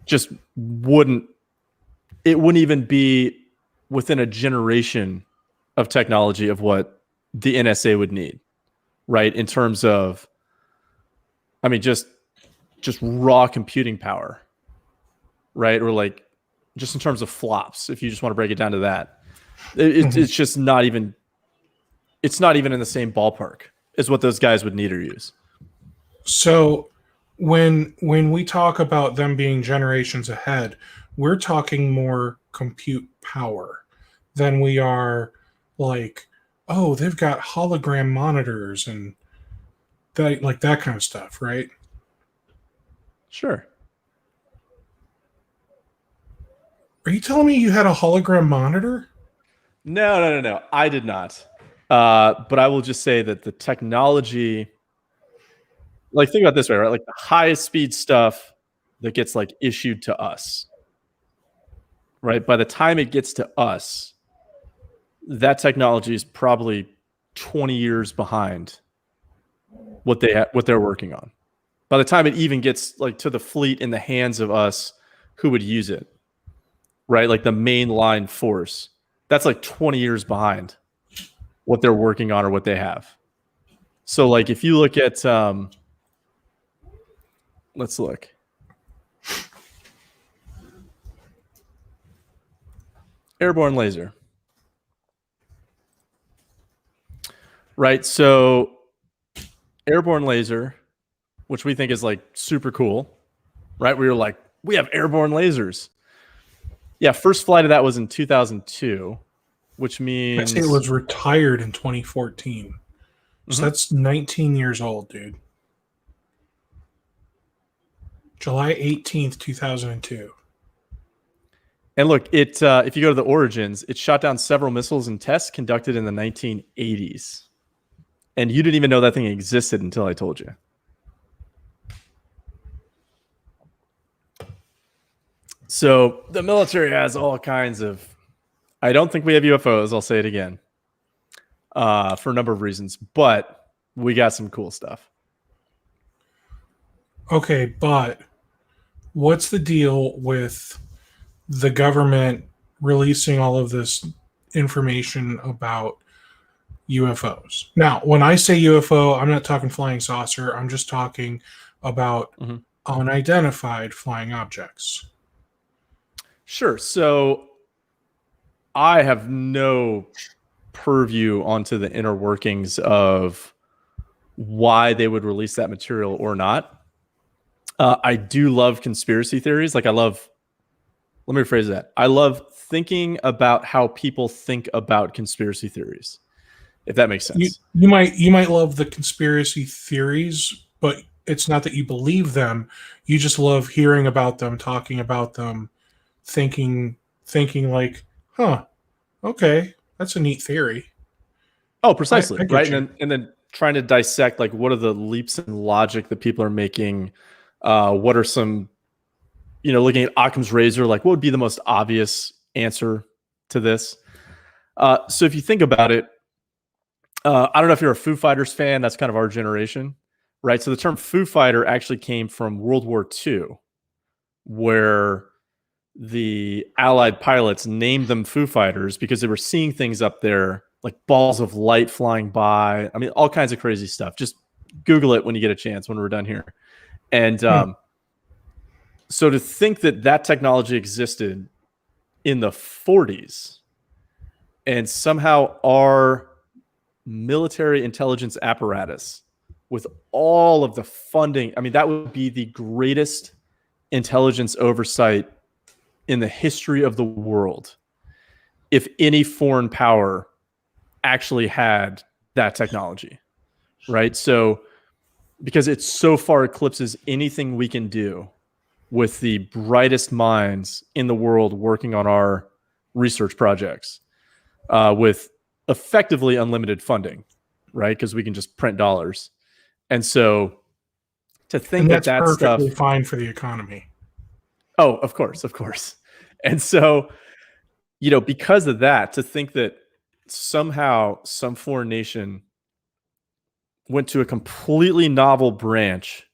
just wouldn't it wouldn't even be within a generation of technology of what the NSA would need, right? In terms of, I mean, just raw computing power, right? Or like just in terms of flops, if you just want to break it down to that, it's just not even, it's not even in the same ballpark as what those guys would need or use. So when we talk about them being generations ahead, we're talking more compute power than we are like, oh, they've got hologram monitors and that, like that kind of stuff, right? Sure. Are you telling me you had a hologram monitor? No. I did not. But I will just say that the technology, like think about it this way, right? Like the highest speed stuff that gets like issued to us, right? By the time it gets to us, that technology is probably 20 years behind what they're working on. By the time it even gets like to the fleet in the hands of us who would use it, right? Like the mainline force, that's like 20 years behind what they're working on or what they have. So like if you look at let's look. Airborne laser. Right? So airborne laser, which we think is like super cool, right? We were like, we have airborne lasers. Yeah, first flight of that was in 2002, which means I'd say it was retired in 2014. So that's 19 years old, dude. July 18th, 2002. And look, it if you go to the origins, it shot down several missiles in tests conducted in the 1980s. And you didn't even know that thing existed until I told you. So the military has all kinds of, I don't think we have UFOs, I'll say it again, for a number of reasons, but we got some cool stuff. Okay, but what's the deal with the government releasing all of this information about UFOs? Now, when I say UFO, I'm not talking flying saucer. I'm just talking about unidentified flying objects. Sure. So I have no purview onto the inner workings of why they would release that material or not. I do love conspiracy theories. Like let me rephrase that. I love thinking about how people think about conspiracy theories, if that makes sense. You might love the conspiracy theories, but it's not that you believe them. You just love hearing about them, talking about them, thinking like, huh, okay, that's a neat theory. Oh, precisely. I get right. you. And then trying to dissect like what are the leaps in logic that people are making. What are some, looking at Occam's razor, like what would be the most obvious answer to this? So if you think about it, I don't know if you're a Foo Fighters fan. That's kind of our generation, right? So the term Foo Fighter actually came from World War II, where the Allied pilots named them Foo Fighters because they were seeing things up there like balls of light flying by. I mean, all kinds of crazy stuff. Just Google it when you get a chance when we're done here. And so to think that technology existed in the 40s and somehow our military intelligence apparatus with all of the funding, I mean, that would be the greatest intelligence oversight in the history of the world if any foreign power actually had that technology, right? So because it so far eclipses anything we can do with the brightest minds in the world working on our research projects with effectively unlimited funding, right? Because we can just print dollars. And so to think that's that perfectly stuff... fine for the economy. Oh, of course. And so, because of that, to think that somehow some foreign nation went to a completely novel branch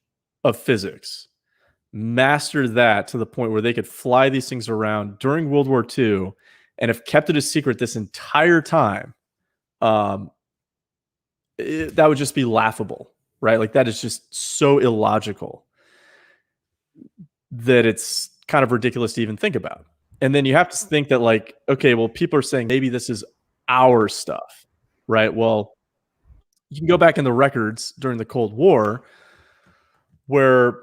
of physics mastered that to the point where they could fly these things around during World War II and have kept it a secret this entire time, that would just be laughable, right? Like that is just so illogical that it's kind of ridiculous to even think about. And then you have to think that like, okay, well, people are saying maybe this is our stuff, right? Well, you can go back in the records during the Cold War where,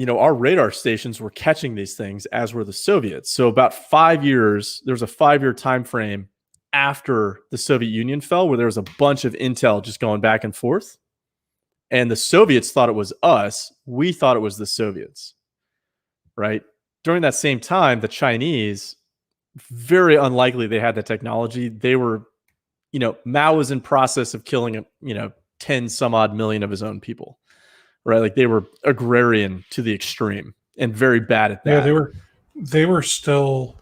our radar stations were catching these things, as were the Soviets. So about 5 years, there was a 5-year time frame after the Soviet Union fell where there was a bunch of intel just going back and forth. And the Soviets thought it was us. We thought it was the Soviets, right? During that same time, the Chinese, very unlikely they had the technology. They were, Mao was in process of killing, 10 some odd million of his own people, right? Like they were agrarian to the extreme and very bad at that. Yeah, they were still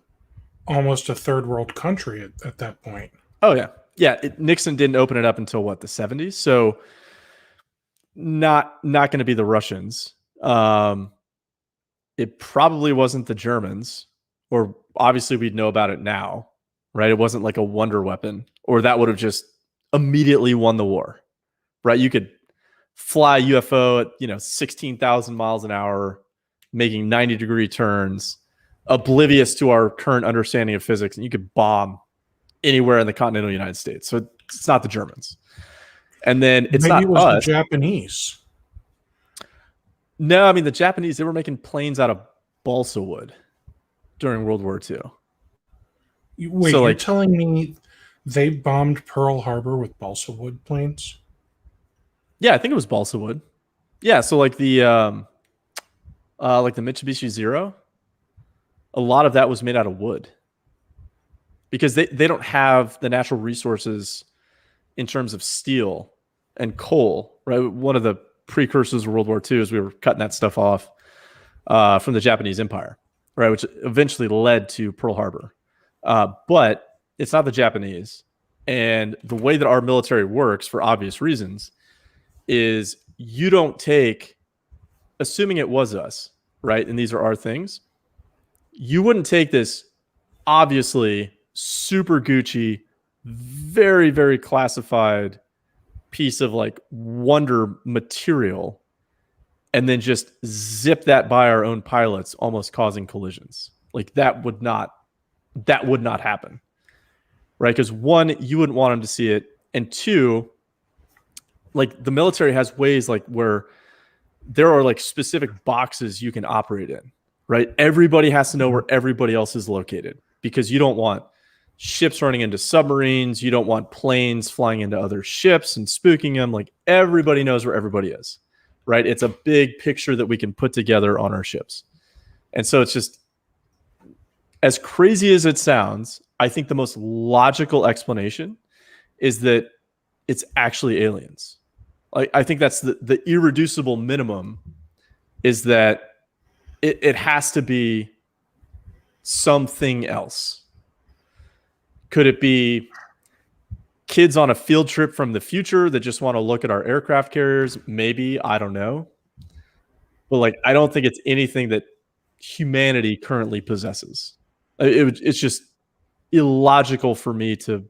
almost a third world country at that point. Oh yeah. Yeah. Nixon didn't open it up until what, the 70s. So not going to be the Russians. It probably wasn't the Germans, or obviously we'd know about it now, right? It wasn't like a wonder weapon, or that would have just immediately won the war, right? You could fly UFO at 16,000 miles an hour, making 90-degree turns, oblivious to our current understanding of physics, and you could bomb anywhere in the continental United States. So it's not the Germans, and then it's Maybe not it was us. the Japanese. No, I mean the Japanese, they were making planes out of balsa wood during World War II. Wait, so you're telling me they bombed Pearl Harbor with balsa wood planes? Yeah, I think it was balsa wood. Yeah, so like the Mitsubishi Zero, a lot of that was made out of wood because they don't have the natural resources in terms of steel and coal, right? One of the precursors of World War II is we were cutting that stuff off from the Japanese Empire, right? Which eventually led to Pearl Harbor. But it's not the Japanese. And the way that our military works, for obvious reasons, is you don't take, assuming it was us, right? And these are our things, you wouldn't take this obviously super Gucci, very, very classified piece of like wonder material and then just zip that by our own pilots, almost causing collisions. Like that would not happen, right? Because one, you wouldn't want them to see it, and two, like the military has ways like where there are like specific boxes you can operate in, right? Everybody has to know where everybody else is located because you don't want ships running into submarines. You don't want planes flying into other ships and spooking them. Like everybody knows where everybody is, right? It's a big picture that we can put together on our ships. And so it's just, as crazy as it sounds, I think the most logical explanation is that it's actually aliens. Like I think that's the irreducible minimum, is that it has to be something else. Could it be kids on a field trip from the future that just want to look at our aircraft carriers? Maybe, I don't know. But like, I don't think it's anything that humanity currently possesses. It's just illogical for me to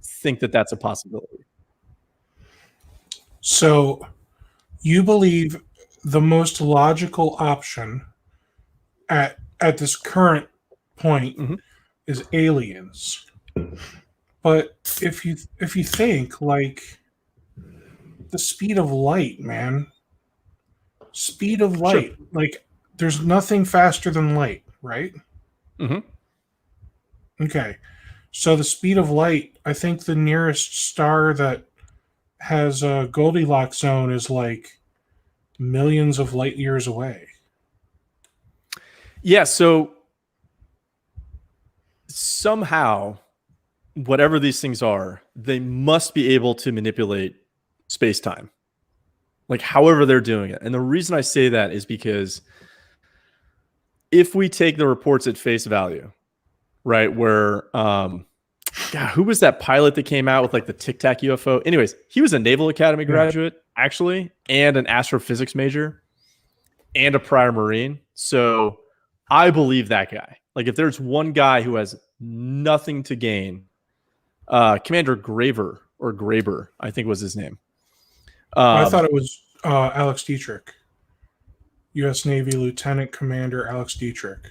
think that that's a possibility. So you believe the most logical option at this current point is aliens. But if you think like the speed of light, man, speed of light, sure. Like there's nothing faster than light, right? Okay. So the speed of light, I think the nearest star that has a Goldilocks zone is like millions of light years away. Yeah, so somehow, whatever these things are, they must be able to manipulate space-time, like however they're doing it. And the reason I say that is because if we take the reports at face value, right, where who was that pilot that came out with like the Tic Tac UFO? Anyways, he was a Naval Academy graduate, actually, and an astrophysics major. and a prior Marine. So I believe that guy. Like if there's one guy who has nothing to gain, Commander Graber, I think was his name. I thought it was Alex Dietrich, U.S. Navy Lieutenant Commander Alex Dietrich.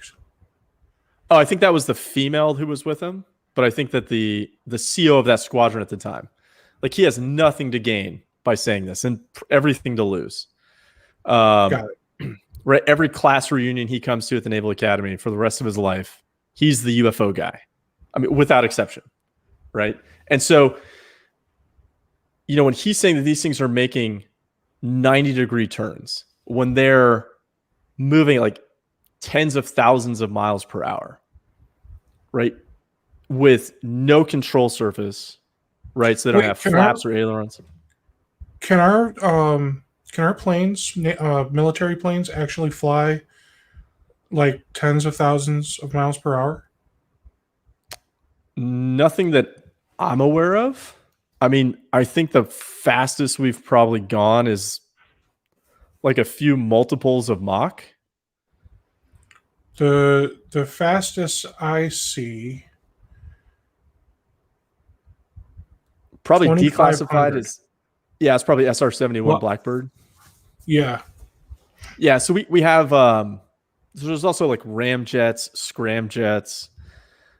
Oh, I think that was the female who was with him, but I think that the CO of that squadron at the time, like he has nothing to gain by saying this and everything to lose. Got it. Right, every class reunion he comes to at the Naval Academy for the rest of his life, he's the UFO guy. I mean, without exception, right? And so, you know, when he's saying that these things are making 90-degree turns, when they're moving like tens of thousands of miles per hour, right, with no control surface, right, so they don't have flaps or ailerons. Can our planes, military planes, actually fly like tens of thousands of miles per hour? Nothing that I'm aware of. I mean, I think the fastest we've probably gone is like a few multiples of Mach. The fastest I see, probably declassified is, yeah, it's probably SR-71 Blackbird. Yeah. Yeah, so we have so there's also like ramjets, scramjets.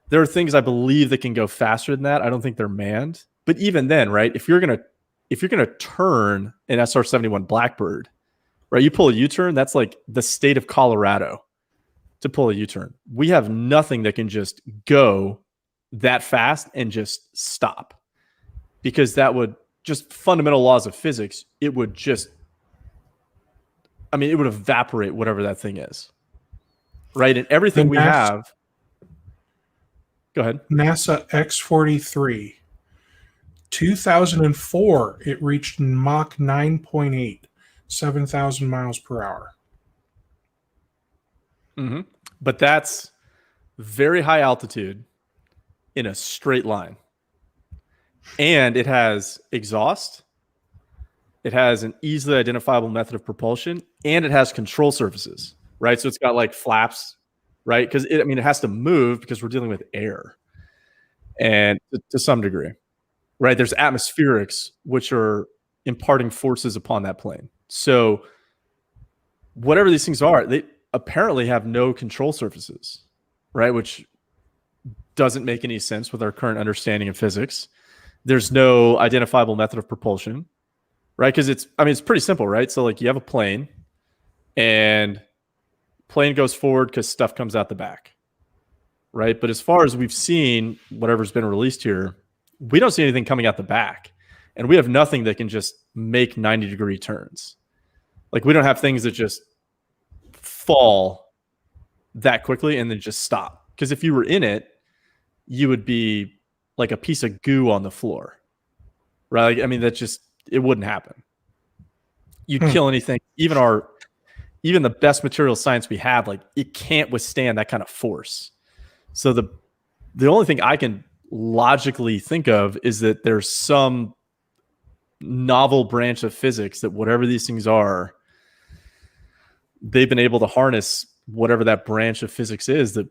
There are things I believe that can go faster than that. I don't think they're manned. But even then, right, if you're gonna turn an SR-71 Blackbird, right, you pull a U-turn, that's like the state of Colorado to pull a U-turn. We have nothing that can just go that fast and just stop, because that would just fundamental laws of physics. It would just, I mean, it would evaporate whatever that thing is, right? And everything we have. Go ahead. NASA X-43. 2004, it reached Mach 9.8, 7,000 miles per hour. Mm-hmm. But that's very high altitude in a straight line. And it has exhaust. It has an easily identifiable method of propulsion, and it has control surfaces, right? So it's got like flaps, right? Because it has to move because we're dealing with air, and to some degree, right? There's atmospherics, which are imparting forces upon that plane. So whatever these things are, they apparently have no control surfaces, right? Which doesn't make any sense with our current understanding of physics. There's no identifiable method of propulsion, right? Because it's pretty simple, right? So like you have a plane, and plane goes forward because stuff comes out the back, right? But as far as we've seen, whatever's been released here, we don't see anything coming out the back, and we have nothing that can just make 90-degree turns. Like we don't have things that just fall that quickly and then just stop. Because if you were in it, you would be like a piece of goo on the floor, right? Like, I mean, that just, it wouldn't happen. You'd kill anything. Even the best material science we have, like it can't withstand that kind of force. So the only thing I can logically think of is that there's some novel branch of physics that whatever these things are, they've been able to harness whatever that branch of physics is that,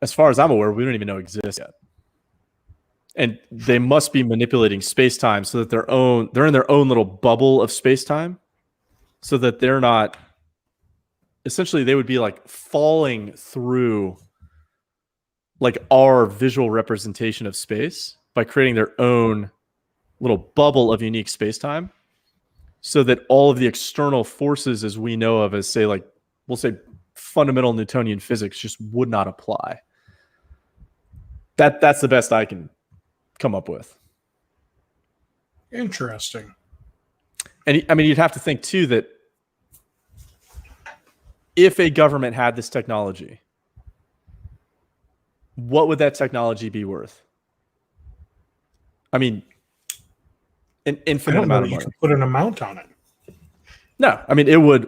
as far as I'm aware, we don't even know exists yet. And they must be manipulating space-time so that they're in their own little bubble of space-time, so that they're not, essentially they would be like falling through like our visual representation of space by creating their own little bubble of unique space-time, so that all of the external forces as we know of as, say, like, we'll say fundamental Newtonian physics just would not apply. That's the best I can come up with. Interesting. And I mean, you'd have to think too that if a government had this technology, what would that technology be worth? I mean, an infinite amount of money. You could put an amount on it. No, I mean, it would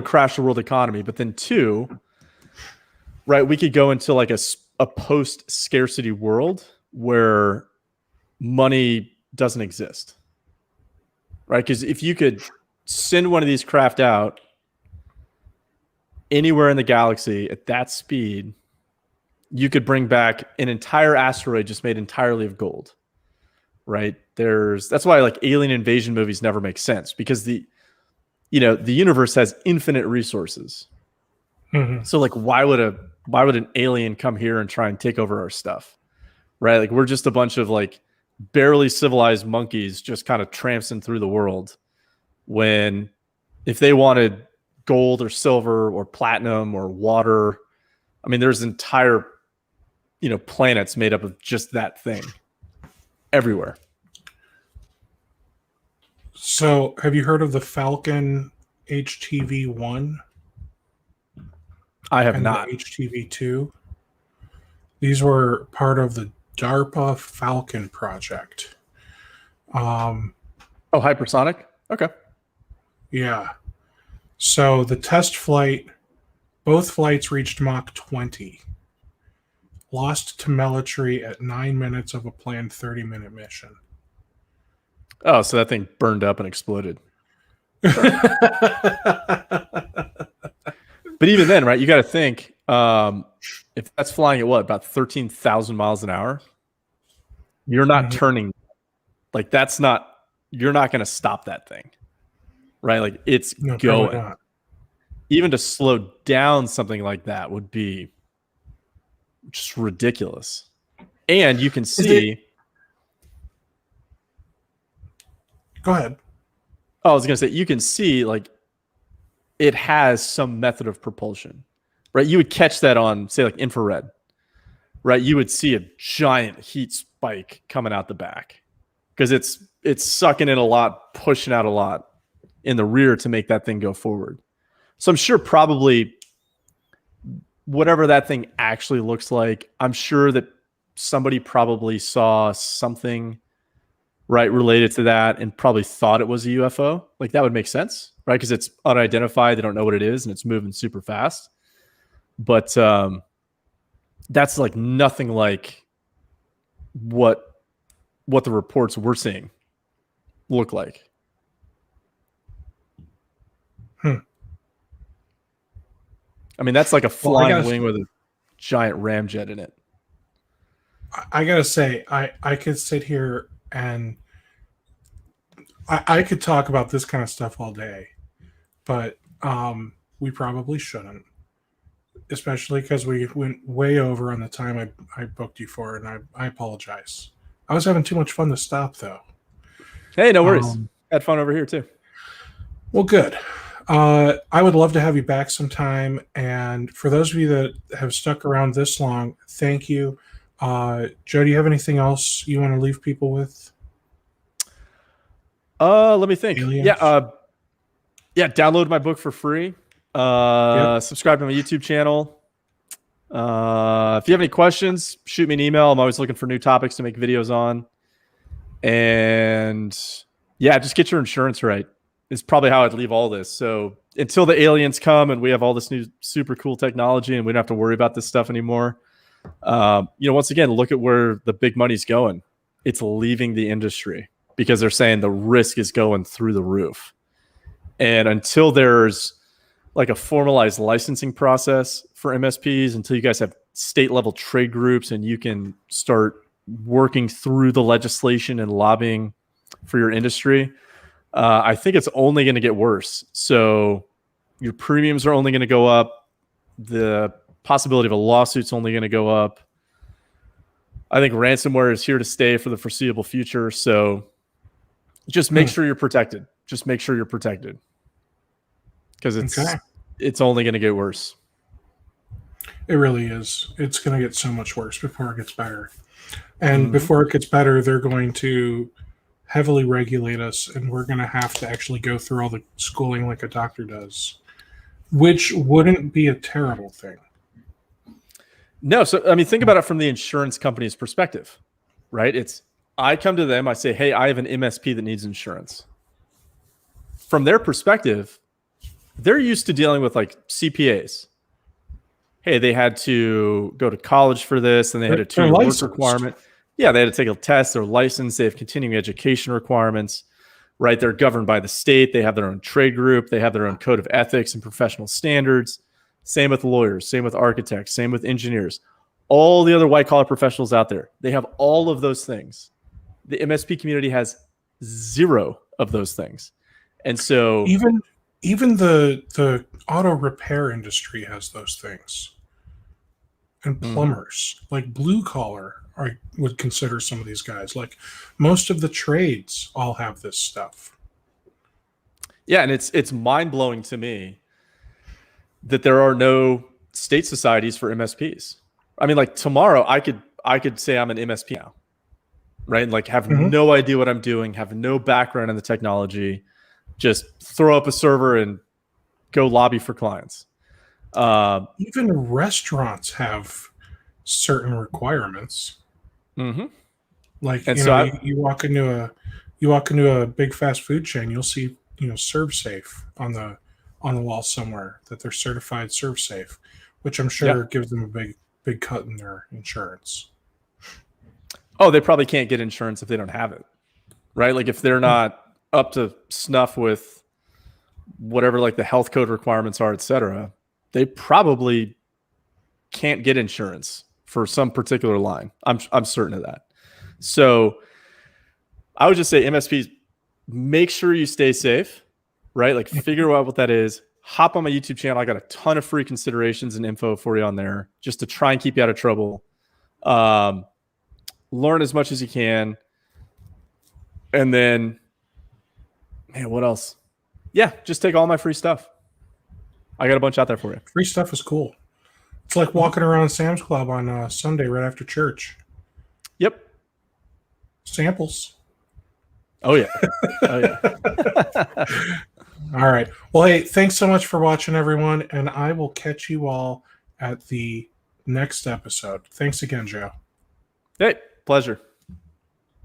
crash the world economy, but then two, right, we could go into like a post-scarcity world where money doesn't exist, right? Because if you could send one of these craft out anywhere in the galaxy at that speed, you could bring back an entire asteroid just made entirely of gold, right? That's why like alien invasion movies never make sense, because the universe has infinite resources. Mm-hmm. So like, why would an alien come here and try and take over our stuff, right? Like, we're just a bunch of like barely civilized monkeys just kind of tramping through the world, when if they wanted gold or silver or platinum or water, I mean, there's entire planets made up of just that thing everywhere. So have you heard of the Falcon HTV-1? I have and not. The HTV-2? These were part of the DARPA Falcon project. Hypersonic? Okay. Yeah. So the test flight, both flights reached Mach 20. Lost telemetry at 9 minutes of a planned 30-minute mission. Oh, so that thing burned up and exploded. But even then, right, you got to think, if that's flying at about 13,000 miles an hour, you're not turning, like you're not going to stop that thing, right? Like, it's going. Even to slow down something like that would be just ridiculous. And you can see. Go ahead. I was going to say, you can see like it has some method of propulsion, right? You would catch that on, say, like infrared, right? You would see a giant heat spike coming out the back because it's sucking in a lot, pushing out a lot in the rear to make that thing go forward. So I'm sure probably whatever that thing actually looks like, I'm sure that somebody probably saw something, right, related to that and probably thought it was a UFO. Like, that would make sense, right? Because it's unidentified. They don't know what it is and it's moving super fast. But that's like nothing like what the reports we're seeing look like. I mean, that's like a flying wing with a giant ramjet in it. I gotta say, I could sit here and I could talk about this kind of stuff all day, but we probably shouldn't, especially because we went way over on the time I booked you for, and I apologize. I was having too much fun to stop, though. Hey, no worries. Had fun over here, too. Well, good. I would love to have you back sometime. And for those of you that have stuck around this long, thank you. Joe, do you have anything else you want to leave people with? Let me think. Aliens? Yeah. Download my book for free. Subscribe to my YouTube channel. If you have any questions, shoot me an email. I'm always looking for new topics to make videos on. And yeah, just get your insurance right. Is probably how I'd leave all this. So until the aliens come and we have all this new super cool technology and we don't have to worry about this stuff anymore, once again, look at where the big money's going. It's leaving the industry because they're saying the risk is going through the roof. And until there's like a formalized licensing process for MSPs, until you guys have state level trade groups and you can start working through the legislation and lobbying for your industry, I think it's only going to get worse. So your premiums are only going to go up. The possibility of a lawsuit's only going to go up. I think ransomware is here to stay for the foreseeable future. So just make sure you're protected. Just make sure you're protected. Because it's only going to get worse. It really is. It's going to get so much worse before it gets better. And before it gets better, they're going to heavily regulate us, and we're going to have to actually go through all the schooling like a doctor does, which wouldn't be a terrible thing. No. So, I mean, think about it from the insurance company's perspective, right? I come to them, I say, hey, I have an MSP that needs insurance. From their perspective, they're used to dealing with like CPAs. Hey, they had to go to college for this, and they had a 2-year work requirement. Yeah, they had to take a test. They're licensed. They have continuing education requirements, right? They're governed by the state. They have their own trade group. They have their own code of ethics and professional standards. Same with lawyers, same with architects, same with engineers. All the other white collar professionals out there, they have all of those things. The MSP community has zero of those things. And so even the auto repair industry has those things. And plumbers, like blue collar, I would consider some of these guys. Like most of the trades all have this stuff. Yeah, and it's mind-blowing to me that there are no state societies for MSPs. I mean, like tomorrow I could say I'm an MSP now, right? And like have no idea what I'm doing, have no background in the technology, just throw up a server and go lobby for clients. Even restaurants have certain requirements. Like, and you walk into a big fast food chain, you'll see, serve safe on the wall somewhere, that they're certified serve safe, which I'm sure gives them a big cut in their insurance. Oh, they probably can't get insurance if they don't have it, right? Like if they're not up to snuff with whatever like the health code requirements are, et cetera, they probably can't get insurance for some particular line. I'm certain of that. So I would just say MSPs, make sure you stay safe, right? Like figure out what that is. Hop on my YouTube channel. I got a ton of free considerations and info for you on there just to try and keep you out of trouble. Learn as much as you can. And then, man, what else? Yeah, just take all my free stuff. I got a bunch out there for you. Free stuff is cool. It's like walking around Sam's Club on Sunday right after church. Yep. Samples. Oh, yeah. Oh, yeah. All right. Well, hey, thanks so much for watching, everyone, and I will catch you all at the next episode. Thanks again, Joe. Hey, pleasure.